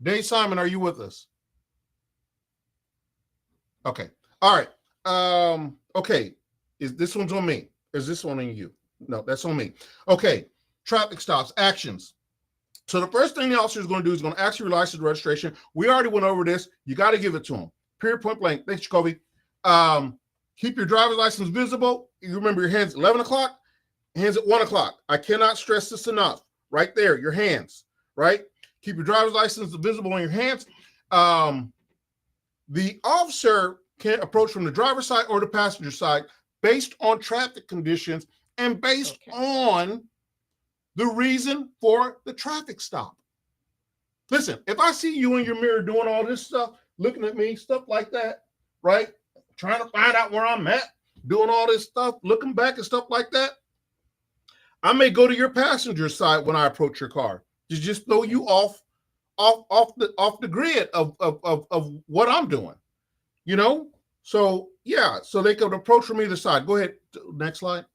Dave Simon, are you with us? Okay. All right. Okay. This one's on me. Is this one on you? No, that's on me. Okay. Traffic stops, actions. So the first thing the officer is going to do is going to ask you your license registration. We already went over this. You got to give it to him. Period, point blank. Thanks, Jacoby. Keep your driver's license visible. You remember your hands at 11 o'clock, hands at 1 o'clock. I cannot stress this enough. Right there, your hands, right? Keep your driver's license visible on your hands. The officer can approach from the driver's side or the passenger side based on traffic conditions and based on the reason for the traffic stop. Listen, if I see you in your mirror doing all this stuff, looking at me, stuff like that, right? Trying to find out where I'm at, doing all this stuff, looking back and stuff like that, I may go to your passenger side when I approach your car to just throw you off the grid of what I'm doing, you know? So yeah, so they could approach from either side. Go ahead, next slide.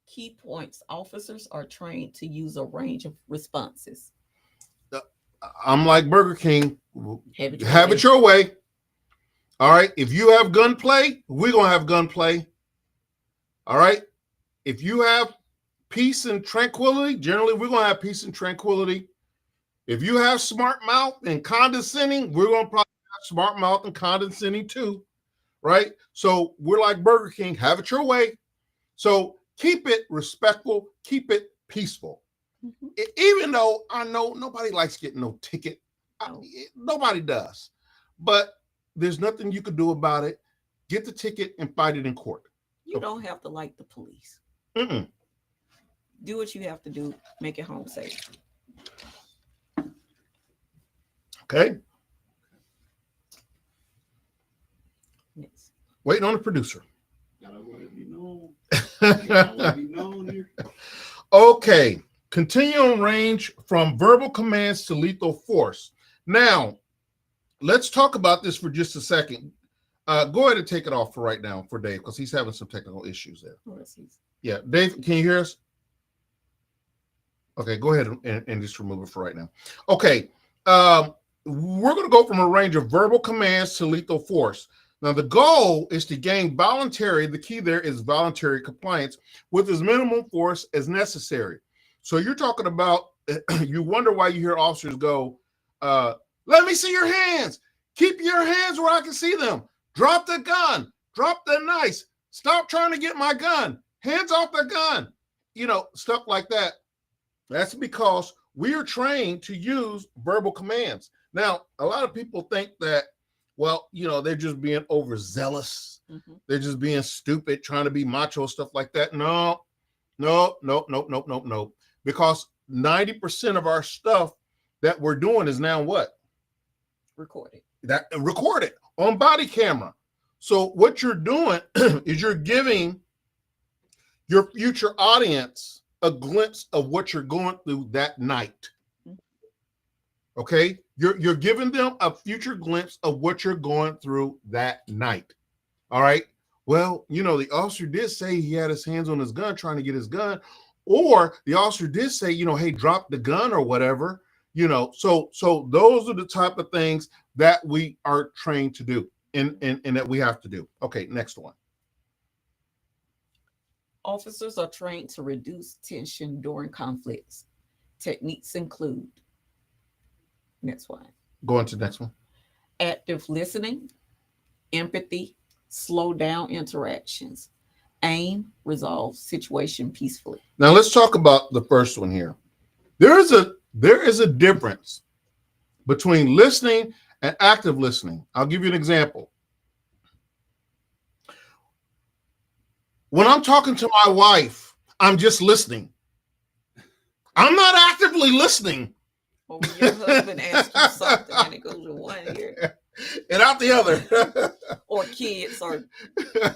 Key points. Officers are trained to use a range of responses. I'm like Burger King. Have it your way. All right. If you have gunplay, we're going to have gunplay. All right. If you have peace and tranquility, generally we're going to have peace and tranquility. If you have smart mouth and condescending, we're going to probably have smart mouth and condescending too. Right. So we're like Burger King. Have it your way. So keep it respectful, keep it peaceful. Mm-hmm. Even though I know nobody likes getting no ticket. Nobody does. But there's nothing you could do about it. Get the ticket and fight it in court. You don't have to like the police. Mm-mm. Do what you have to do. Make it home safe. Okay. Yes. Waiting on the producer. Gotta let it be known. Gotta let it be known here. Okay. Continuum range from verbal commands to lethal force. Now, let's talk about this for just a second. Go ahead and take it off for right now for Dave, because he's having some technical issues there. Yeah, Dave, can you hear us? Okay, go ahead and just remove it for right now. Okay, we're going to go from a range of verbal commands to lethal force. Now, the goal is to gain voluntary, the key there is voluntary compliance with as minimum force as necessary. So you're talking about, you wonder why you hear officers go, let me see your hands. Keep your hands where I can see them. Drop the gun. Drop the knife. Stop trying to get my gun. Hands off the gun. You know, stuff like that. That's because we are trained to use verbal commands. Now, a lot of people think that, well, you know, they're just being overzealous. Mm-hmm. They're just being stupid, trying to be macho, stuff like that. No. Because 90% of our stuff that we're doing is now what? Recorded. That recorded on body camera. So what you're doing is you're giving your future audience a glimpse of what you're going through that night. Okay? You're giving them a future glimpse of what you're going through that night. All right? Well, you know, the officer did say he had his hands on his gun trying to get his gun, or the officer did say, you know, hey, drop the gun or whatever, you know. So those are the type of things that we are trained to do and that we have to do. Okay, next one. Officers are trained to reduce tension during conflicts. Techniques include, next one. Go on to the next one. Active listening, empathy, slow down interactions, aim, resolve situation peacefully. Now let's talk about the first one here. There is a difference between listening and active listening. I'll give you an example. When I'm talking to my wife, I'm just listening. I'm not actively listening. Or when your husband asks you something and it goes in one ear and out the other. Or kids are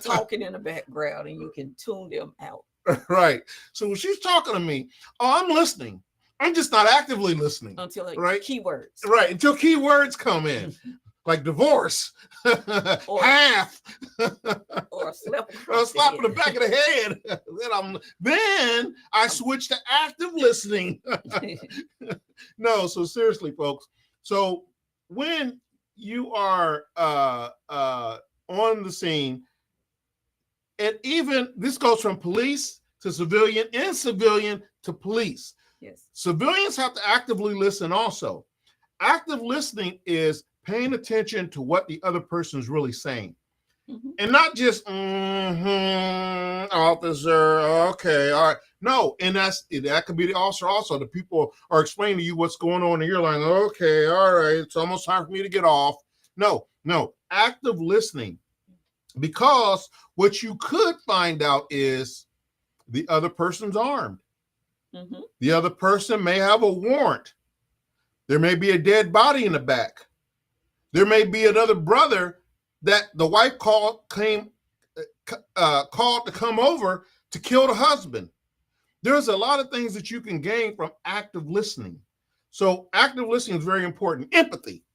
talking in the background and you can tune them out. Right. So when she's talking to me, I'm listening. I'm just not actively listening. Until right? keywords. Right. Until keywords come in. Like divorce, or, half, or a slap in the back of the head. Then I switch to active listening. No, so seriously, folks. So when you are on the scene, and even this goes from police to civilian and civilian to police. Yes. Civilians have to actively listen also. Active listening is paying attention to what the other person is really saying. Mm-hmm. And not just, officer, okay, all right. No, and that could be the officer also. The people are explaining to you what's going on, and you're like, okay, all right, it's almost time for me to get off. No, active listening. Because what you could find out is the other person's armed. Mm-hmm. The other person may have a warrant. There may be a dead body in the back. There may be another brother that the wife called to come over to kill the husband. There's a lot of things that you can gain from active listening. So active listening is very important. Empathy.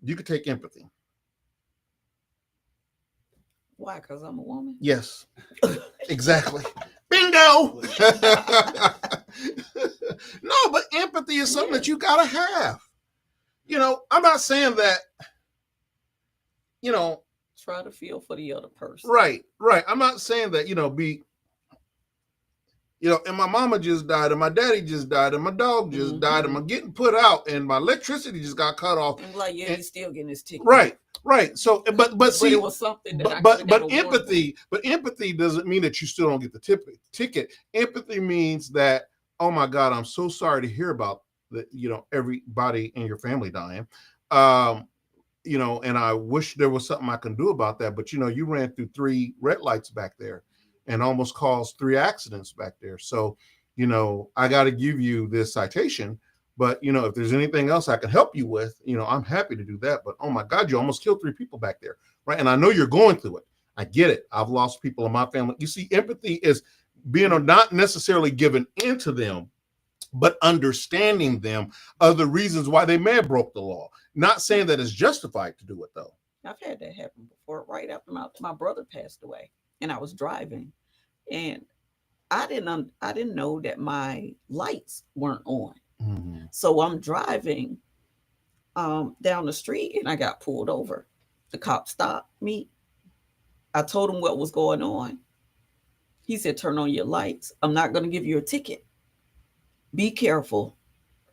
You could take empathy. Why? Because I'm a woman? Yes, exactly. Bingo. No, but empathy is something that you got to have. You know, I'm not saying that, you know. Try to feel for the other person. Right. I'm not saying that, and my mama just died, and my daddy just died, and my dog just died, and I'm getting put out, and my electricity just got cut off. And like, yeah, he's still getting his ticket. Right. So, but see, it was something that but empathy doesn't mean that you still don't get the ticket. Empathy means that, oh my God, I'm so sorry to hear about that, everybody in your family dying. and I wish there was something I can do about that. But, you ran through 3 red lights back there and almost caused 3 accidents back there. So, I got to give you this citation. But, if there's anything else I can help you with, I'm happy to do that. But, oh, my God, you almost killed 3 people back there. Right. And I know you're going through it. I get it. I've lost people in my family. You see, empathy is being not necessarily given into them, but understanding them are the reasons why they may have broke the law. Not saying that it's justified to do it, though. I've had that happen before, right after my brother passed away, and I was driving, and I didn't know that my lights weren't on. Mm-hmm. So I'm driving down the street, and I got pulled over. The cop stopped me. I told him what was going on. He said, "Turn on your lights. I'm not going to give you a ticket. Be careful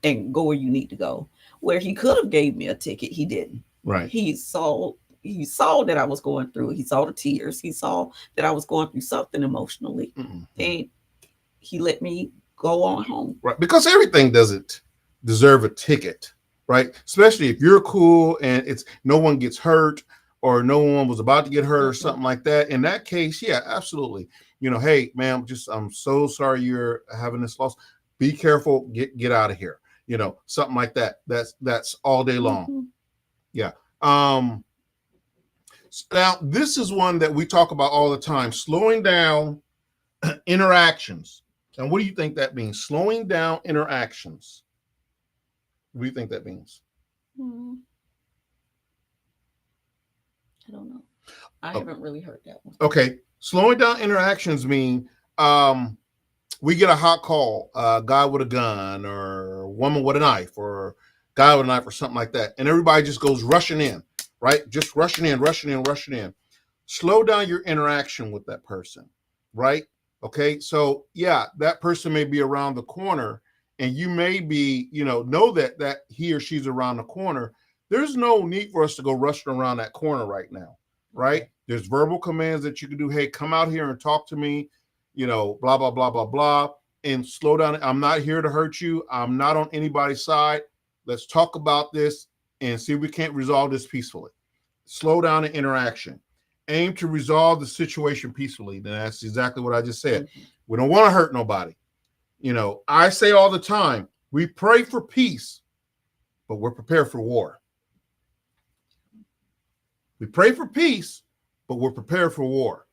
and go where you need to go." Where he could have gave me a ticket, he didn't. Right. He saw that I was going through. He saw the tears. He saw that I was going through something emotionally, and he let me go on home. Right, because everything doesn't deserve a ticket, right? Especially if you're cool and it's no one gets hurt or no one was about to get hurt or something like that. In that case, yeah, absolutely. Hey, ma'am, I'm so sorry you're having this loss. Be careful. Get out of here. Something like that. That's all day long. Yeah. Now this is one that we talk about all the time, slowing down interactions. And what do you think that means? Slowing down interactions. What do you think that means? I don't know. I haven't really heard that one. Okay. Slowing down interactions mean we get a hot call, a guy with a gun or a woman with a knife or a guy with a knife or something like that. And everybody just goes rushing in, right? Just rushing in. Slow down your interaction with that person, right? Okay. So yeah, that person may be around the corner and you may be, know that he or she's around the corner. There's no need for us to go rushing around that corner right now, right? There's verbal commands that you can do. Hey, come out here and talk to me, blah, blah, blah, blah, blah, and slow down. I'm not here to hurt you. I'm not on anybody's side. Let's talk about this and see if we can't resolve this peacefully. Slow down the interaction. Aim to resolve the situation peacefully. Then that's exactly what I just said. We don't want to hurt nobody. I say all the time, we pray for peace, but we're prepared for war. We pray for peace, but we're prepared for war.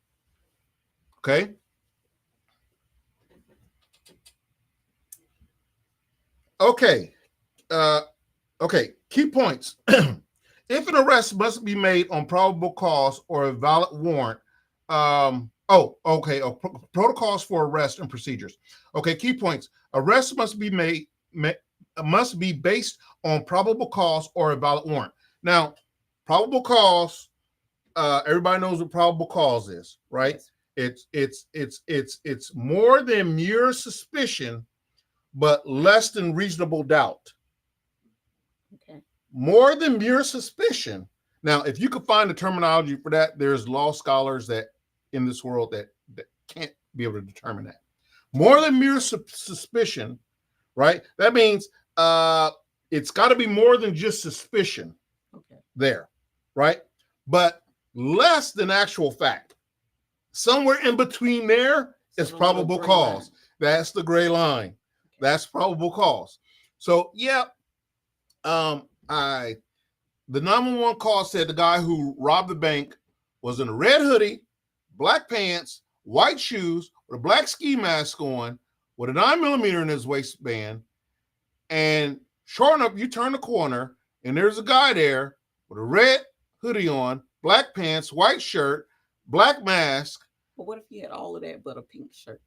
Okay? Okay. Key points. If an arrest must be made on probable cause or a valid warrant, protocols for arrest and procedures. Okay, key points. Arrest must be based on probable cause or a valid warrant. Now, probable cause, everybody knows what probable cause is, right? It's more than mere suspicion, but less than reasonable doubt. Okay. More than mere suspicion. Now, if you could find the terminology for that, there's law scholars that in this world that can't be able to determine that. More than mere suspicion, right? That means it's got to be more than just suspicion there, right? But less than actual fact. Somewhere in between there is probable cause. That's the gray line. That's probable cause. So, yeah, the 911 call said the guy who robbed the bank was in a red hoodie, black pants, white shoes, with a black ski mask on, with a 9mm in his waistband. And sure enough, you turn the corner and there's a guy there with a red hoodie on, black pants, white shirt, black mask. But what if he had all of that but a pink shirt?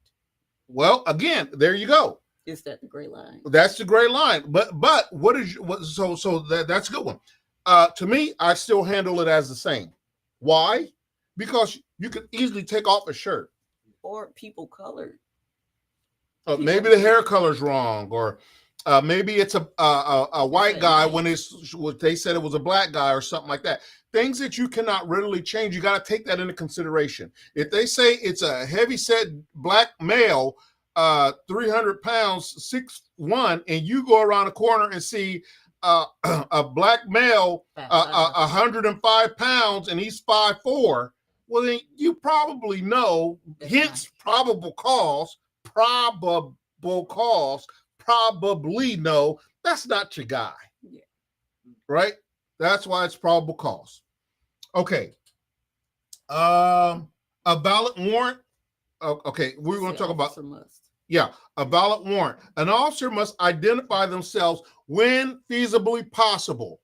Well, again, there you go. Is that the gray line? That's the gray line. But that's a good one. To me, I still handle it as the same. Why? Because you could easily take off a shirt. Or people colored. Maybe the hair color's wrong, or maybe it's a white guy when they said it was a black guy or something like that. Things that you cannot readily change, you got to take that into consideration. If they say it's a heavy-set black male, 300 pounds, 6'1", and you go around the corner and see a black male 105 pounds and he's 5'4", well, then you probably know, hence probable cause, probably know that's not your guy. Yeah. Right? That's why it's probable cause. Okay. A valid warrant. Okay, we're going to talk about a valid warrant. An officer must identify themselves when feasibly possible.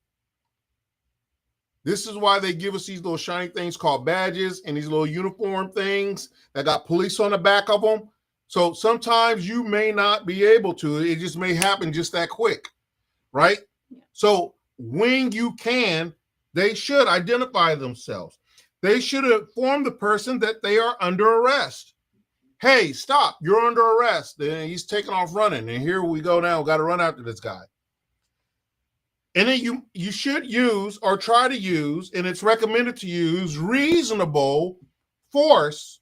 This is why they give us these little shiny things called badges and these little uniform things that got police on the back of them. So sometimes you may not be able to. It just may happen just that quick, right? Yeah. So when you can, they should identify themselves. They should inform the person that they are under arrest. Hey, stop, you're under arrest. Then he's taking off running. And here we go now, got to run after this guy. And then you should use or try to use, and it's recommended to use reasonable force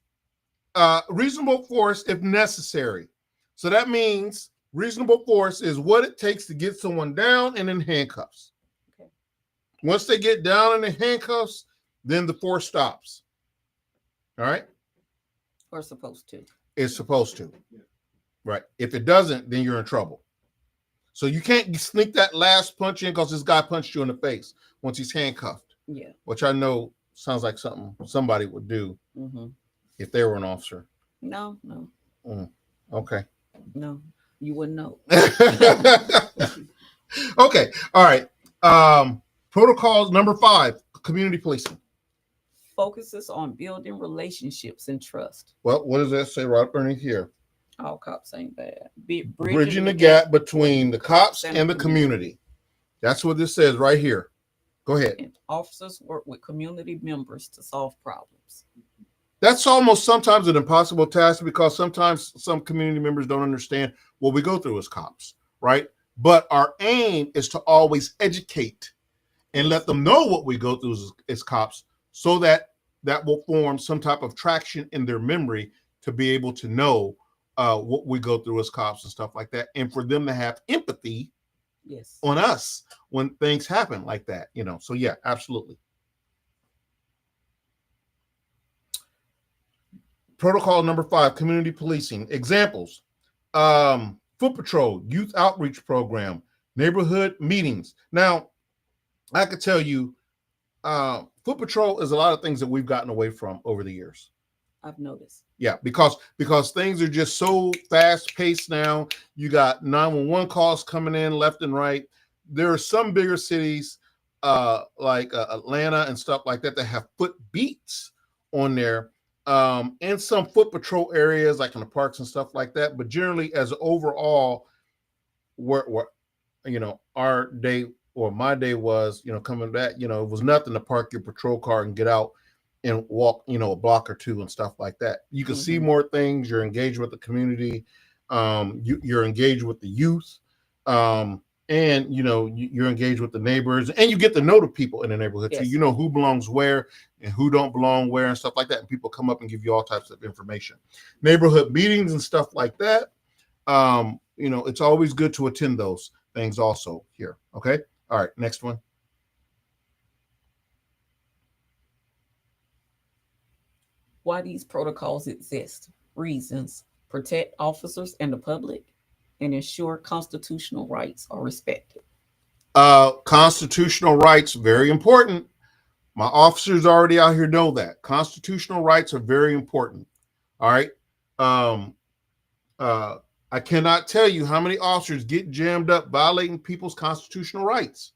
if necessary. So that means reasonable force is what it takes to get someone down and in handcuffs. Okay. Once they get down and in handcuffs, then the force stops. All right? Or supposed to. It's supposed to. Right. If it doesn't, then you're in trouble. So you can't sneak that last punch in because this guy punched you in the face once he's handcuffed. Yeah. Which I know sounds like something somebody would do if they were an officer. No. Okay. No, you wouldn't know. Okay. All right. Protocols number 5, community policing. Focuses on building relationships and trust. Well, what does that say right underneath here? All cops ain't bad. Bridging the gap between the cops and the community. That's what this says right here. Go ahead. And officers work with community members to solve problems. That's almost sometimes an impossible task because sometimes some community members don't understand what we go through as cops, right? But our aim is to always educate and let them know what we go through as cops so that will form some type of traction in their memory to be able to know what we go through as cops and stuff like that, and for them to have empathy on us when things happen like that, So yeah, absolutely. Protocol number 5, community policing. Examples: foot patrol, youth outreach program, neighborhood meetings. Now, I could tell you, foot patrol is a lot of things that we've gotten away from over the years. I've noticed. Yeah, because things are just so fast paced now. You got 911 calls coming in left and right. There are some bigger cities like Atlanta and stuff like that have foot beats on there, and some foot patrol areas like in the parks and stuff like that. But generally, as overall, where our day or my day was, coming back, it was nothing to park your patrol car and get out and walk, a block or two and stuff like that. You can see more things. You're engaged with the community. You're engaged with the youth. And, you're engaged with the neighbors, and you get to know the people in the neighborhood too. You know who belongs where and who don't belong where and stuff like that. And people come up and give you all types of information. Neighborhood meetings and stuff like that. It's always good to attend those things also here. Okay. All right. Next one. Why these protocols exist. Reasons: protect officers and the public and ensure constitutional rights are respected. Constitutional rights, very important. My officers already out here know that. Constitutional rights are very important. All right. I cannot tell you how many officers get jammed up violating people's constitutional rights.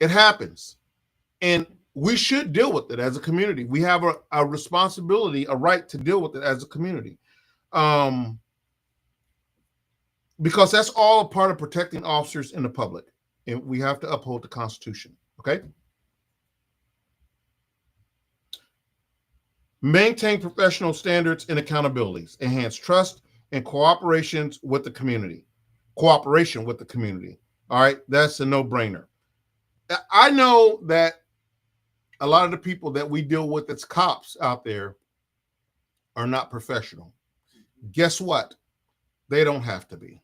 It happens. And we should deal with it as a community. We have a responsibility, a right to deal with it as a community. Because that's all a part of protecting officers and the public. And we have to uphold the Constitution. Okay? Maintain professional standards and accountabilities. Enhance trust and cooperation with the community. All right? That's a no-brainer. I know that a lot of the people that we deal with as cops out there are not professional. Guess what? They don't have to be.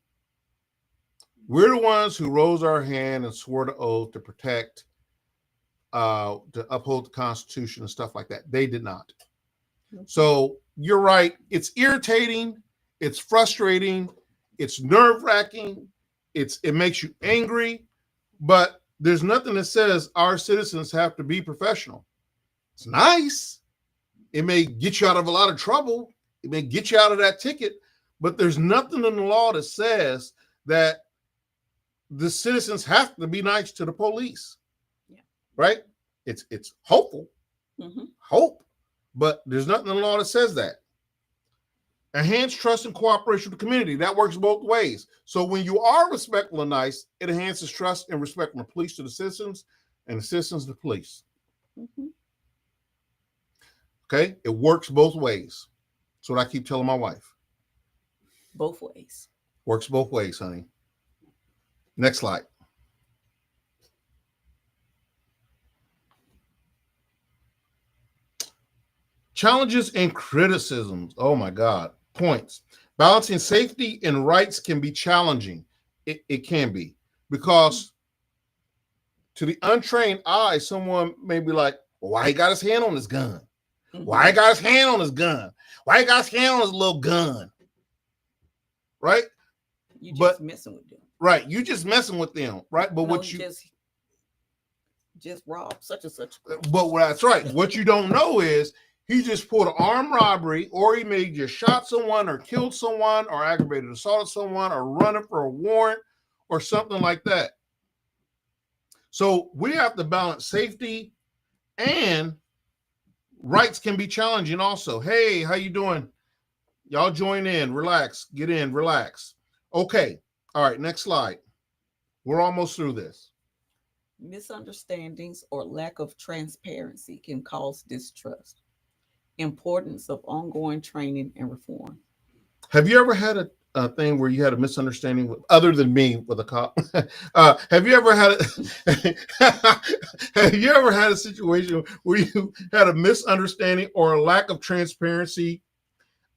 We're the ones who rose our hand and swore the oath to protect, to uphold the Constitution and stuff like that. They did not. So you're right. It's irritating. It's frustrating. It's nerve-wracking. It makes you angry. But there's nothing that says our citizens have to be professional. It's nice. It may get you out of a lot of trouble. It may get you out of that ticket. But there's nothing in the law that says that the citizens have to be nice to the police. Yeah. Right? It's hopeful. Mm-hmm. Hope. But there's nothing in the law that says that. Enhance trust and cooperation with the community. That works both ways. So when you are respectful and nice, it enhances trust and respect from the police to the citizens and the citizens to the police. Mm-hmm. Okay? It works both ways. That's what I keep telling my wife. Both ways. Works both ways, honey. Next slide. Challenges and criticisms. Oh my God. Points. Balancing safety and rights can be challenging. It can be. Because to the untrained eye, someone may be like, well, why he got his hand on his gun? Mm-hmm. Why he got his hand on his gun? Why he got his hand on his little gun? Right? You just messing with them. Right. You just messing with them. Right. But No, what you just rob such and such. But that's right. What you don't know is he just pulled an armed robbery, or he may just shot someone or killed someone or aggravated assaulted someone or running for a warrant or something like that. So we have to balance safety and rights can be challenging also. Hey, how you doing? Y'all join in, relax, get in, relax. Okay. All right, next slide. We're almost through this. Misunderstandings or lack of transparency can cause distrust. Importance of ongoing training and reform. Have you ever had a thing where you had a misunderstanding with, other than me with a cop? Have you ever had have you ever had a situation where you had a misunderstanding or a lack of transparency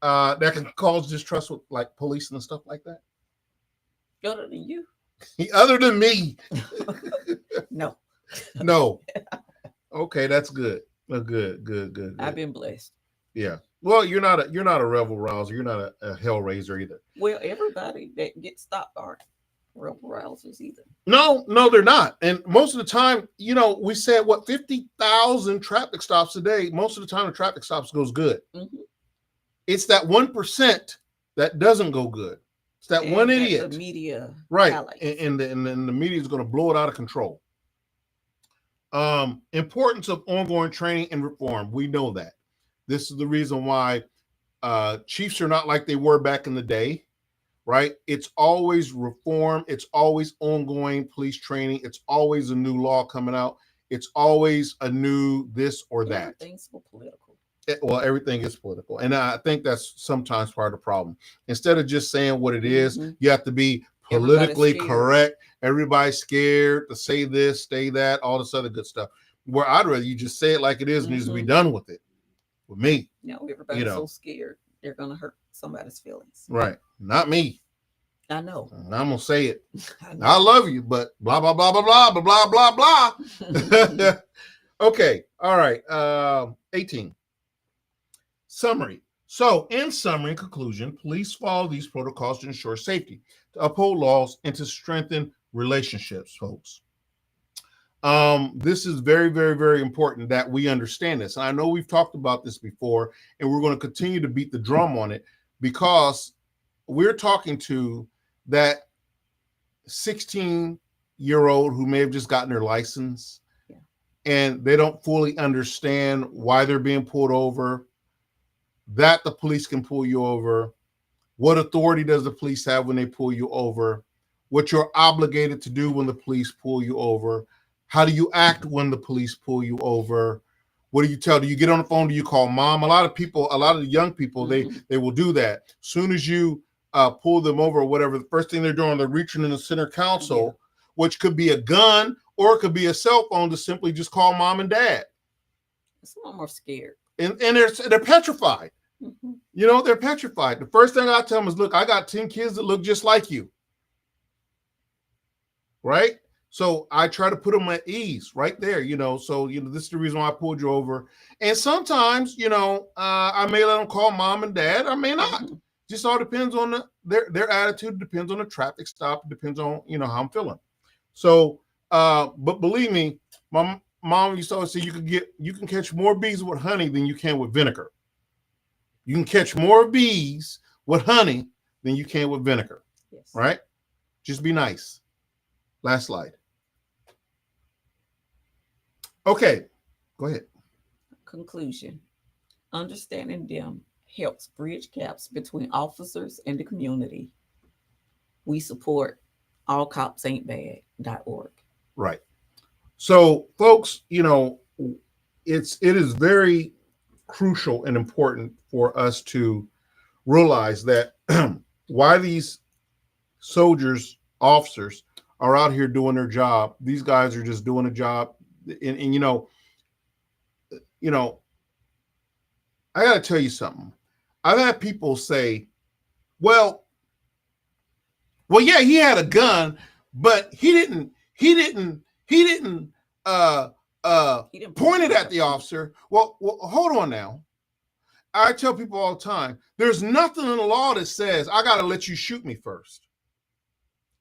that can cause distrust with like police and stuff like that? Other than you? Other than me? No. No. Okay, that's good. Good. I've been blessed. Yeah. Well, you're not a rebel rouser. You're not a hell raiser either. Well, everybody that gets stopped aren't rebel rousers either. No, they're not. And most of the time, we said 50,000 traffic stops a day. Most of the time, the traffic stops goes good. Mm-hmm. It's that 1% that doesn't go good. It's that one idiot. The media, right? highlights. And the media is going to blow it out of control. Importance of ongoing training and reform. We know that. This is the reason why chiefs are not like they were back in the day, right? It's always reform. It's always ongoing police training. It's always a new law coming out. It's always a new this or that. Everything's so political. Well, everything is political. And I think that's sometimes part of the problem. Instead of just saying what it is, you have to be politically correct. Everybody's scared to say this, say that, all this other good stuff. Where I'd rather you just say it like it is and just be done with it. With me. No, everybody's so scared they're going to hurt somebody's feelings. Right. Not me. I know. And I'm going to say it. I love you, but blah, blah, blah, blah, blah, blah, blah, blah, blah. Okay. All right. 18. Summary. So in summary and conclusion, police follow these protocols to ensure safety, to uphold laws, and to strengthen relationships, folks. This is very, very, very important that we understand this. And I know we've talked about this before, and we're going to continue to beat the drum on it because we're talking to that 16-year-old who may have just gotten their license, and they don't fully understand why they're being pulled over, that the police can pull you over, what authority does the police have when they pull you over, what you're obligated to do when the police pull you over, how do you act when the police pull you over, what do you tell, do you get on the phone, do you call mom? A lot of the young people, they will do that. As soon as you pull them over or whatever, the first thing they're doing, they're reaching in the center console, which could be a gun or it could be a cell phone to simply just call mom and dad. Some of them are scared. And they're petrified. They're petrified. The first thing I tell them is, look, I got 10 kids that look just like you. right? So I try to put them at ease right there, So, this is the reason why I pulled you over. And sometimes, I may let them call mom and dad. I may not. Mhm. Just all depends on their attitude, depends on the traffic stop, depends on, how I'm feeling. So, but believe me, my mom used to always say you can catch more bees with honey than you can with vinegar. You can catch more bees with honey than you can with vinegar. Yes. Right? Just be nice. Last slide. Okay, go ahead. Conclusion. Understanding them helps bridge gaps between officers and the community. We support allcopsaintbad.org. Right. So, folks, it is very crucial and important for us to realize that why these soldiers, officers are out here doing their job. These guys are just doing a job. And I got to tell you something. I've had people say, well, yeah, he had a gun, but he didn't point it at the officer. Well, hold on now. I tell people all the time, there's nothing in the law that says I got to let you shoot me first.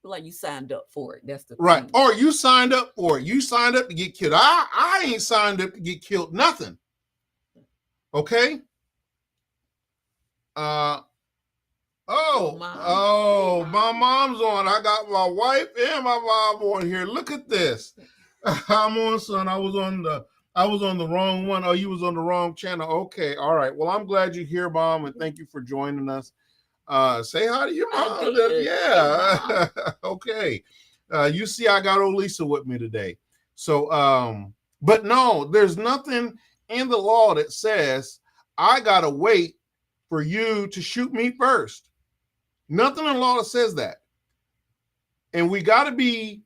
Like you signed up for it. That's the right. thing. Or you signed up for it. You signed up to get killed. I ain't signed up to get killed. Nothing. Okay. My mom's on. I got my wife and my mom on here. Look at this. I'm on, son. I was on the wrong one. Oh, you was on the wrong channel. Okay. All right. Well, I'm glad you're here, Mom, and thank you for joining us. Say hi to your mom. Yeah. Okay. You see, I got old Lisa with me today. So, but no, there's nothing in the law that says I gotta wait for you to shoot me first. Nothing in the law that says that. And we got to be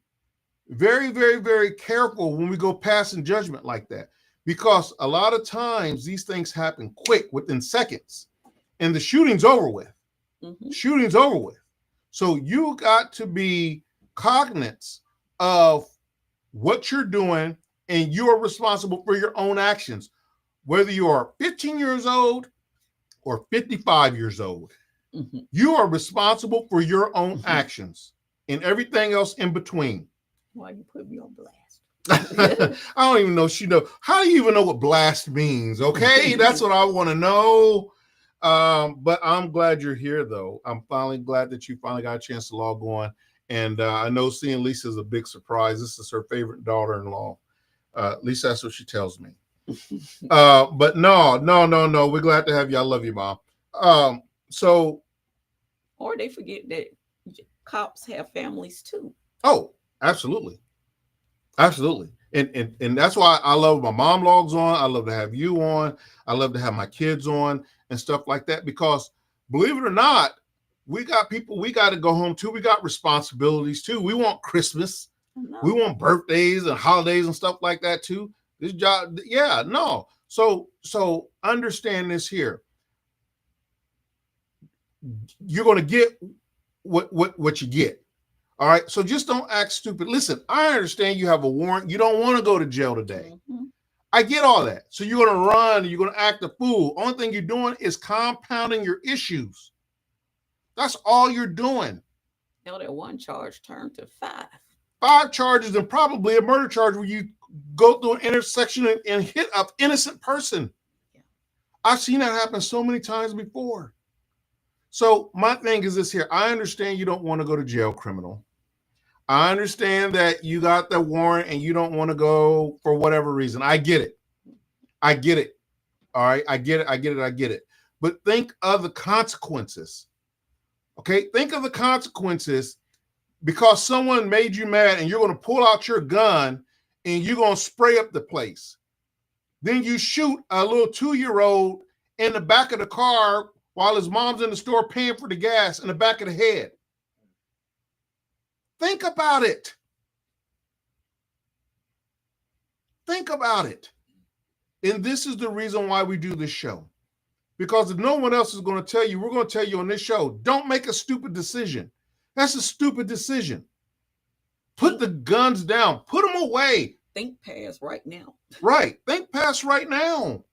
very, very, very careful when we go passing judgment like that, because a lot of times these things happen quick, within seconds, and the shooting's over with. Mm-hmm. Shooting's over with. So you got to be cognizant of what you're doing, and you are responsible for your own actions, whether you are 15 years old or 55 years old. Mm-hmm. You are responsible for your own actions and everything else in between. Why you put me on blast? I don't even know. How do you even know what blast means? Okay, that's what I want to know. But I'm glad you're here, though. I'm finally glad that you finally got a chance to log on. And I know seeing Lisa is a big surprise. This is her favorite daughter-in-law. At least that's what she tells me. But no. We're glad to have you. I love you, Mom. So, or they forget that cops have families too. Oh, absolutely. And that's why I love my mom logs on. I love to have you on. I love to have my kids on and stuff like that, because believe it or not, we got people we got to go home to. We got responsibilities too. We want Christmas. We want birthdays and holidays and stuff like that too. This job, yeah, no. So understand this here. You're going to get what you get. All right. So just don't act stupid. Listen, I understand you have a warrant. You don't want to go to jail today. Mm-hmm. I get all that. So you're going to run, you're going to act a fool. Only thing you're doing is compounding your issues. That's all you're doing. Now that one charge turned to 5. 5 charges, and probably a murder charge where you go through an intersection and hit an innocent person. Yeah. I've seen that happen so many times before. So my thing is this here. I understand you don't want to go to jail, criminal. I understand that you got the warrant and you don't want to go for whatever reason. I get it. All right. I get it. But think of the consequences. Okay. Think of the consequences, because someone made you mad and you're going to pull out your gun and you're going to spray up the place. Then you shoot a little 2-year-old in the back of the car while his mom's in the store paying for the gas, in the back of the head. Think about it. And this is the reason why we do this show. Because if no one else is going to tell you, we're going to tell you on this show, don't make a stupid decision. That's a stupid decision. Put the guns down. Put them away. Think past right now. Right. Think past right now.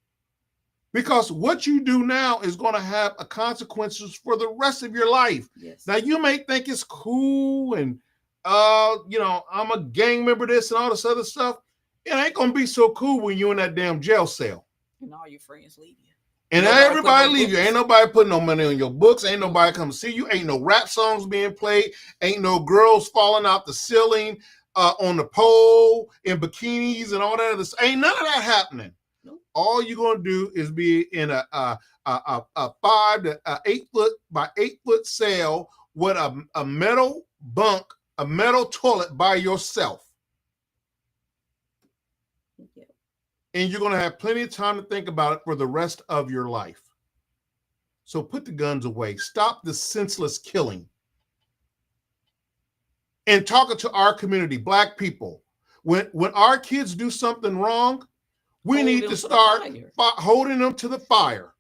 Because what you do now is going to have a consequences for the rest of your life. Yes. Now, you may think it's cool and, I'm a gang member, this and all this other stuff. It ain't going to be so cool when you're in that damn jail cell. And all your friends leave you. And everybody leave you. Ain't nobody putting no money on your books. Ain't nobody come see you. Ain't no rap songs being played. Ain't no girls falling out the ceiling on the pole in bikinis and all that other stuff. Ain't none of that happening. Nope. All you're gonna do is be in a 5 to 8 foot by 8 foot cell with a metal bunk, a metal toilet by yourself. Yeah. And you're going to have plenty of time to think about it for the rest of your life. So put the guns away. Stop the senseless killing. And talking to our community, Black people, when our kids do something wrong, we need to start holding them to the fire.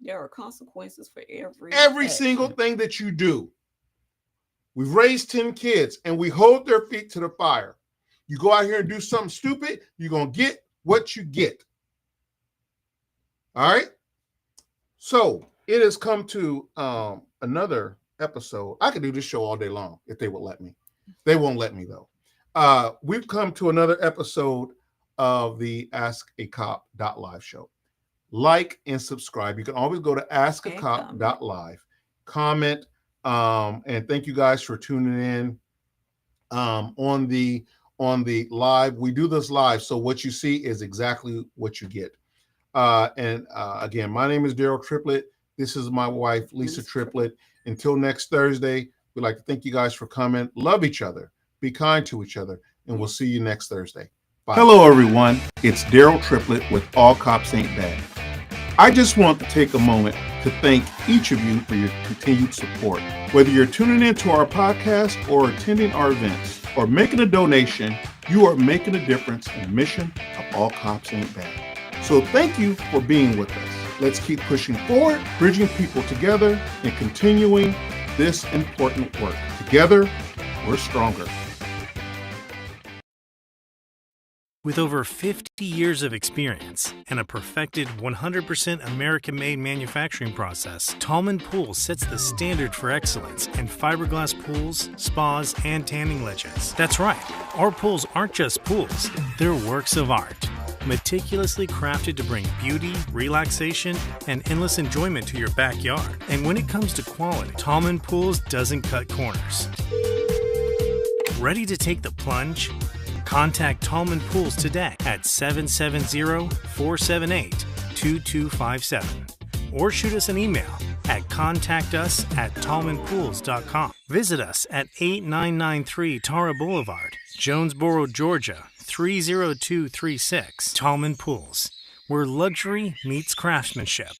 There are consequences for every action. Single thing that you do. We've raised 10 kids and we hold their feet to the fire. You go out here and do something stupid, you're going to get what you get. All right? So it has come to another episode. I could do this show all day long if they would let me. They won't let me, though. We've come to another episode of the Ask a Cop.live show. Like and subscribe. You can always go to askacop.live. Comment. And thank you guys for tuning in on the live. We do this live, so what you see is exactly what you get. Again, my name is Daryll Triplett. This is my wife, Lisa Triplett. Until next Thursday, we'd like to thank you guys for coming. Love each other. Be kind to each other. And we'll see you next Thursday. Bye. Hello, everyone. It's Daryll Triplett with All Cops Ain't Bad. I just want to take a moment to thank each of you for your continued support. Whether you're tuning into our podcast or attending our events or making a donation, you are making a difference in the mission of All Cops Ain't Bad. So thank you for being with us. Let's keep pushing forward, bridging people together, and continuing this important work. Together, we're stronger. With over 50 years of experience and a perfected 100% American-made manufacturing process, Tallman Pool sets the standard for excellence in fiberglass pools, spas, and tanning ledges. That's right, our pools aren't just pools, they're works of art. Meticulously crafted to bring beauty, relaxation, and endless enjoyment to your backyard. And when it comes to quality, Tallman Pools doesn't cut corners. Ready to take the plunge? Contact Tallman Pools today at 770-478-2257 or shoot us an email at contactus@tallmanpools.com. Visit us at 8993 Tara Boulevard, Jonesboro, Georgia 30236. Tallman Pools, where luxury meets craftsmanship.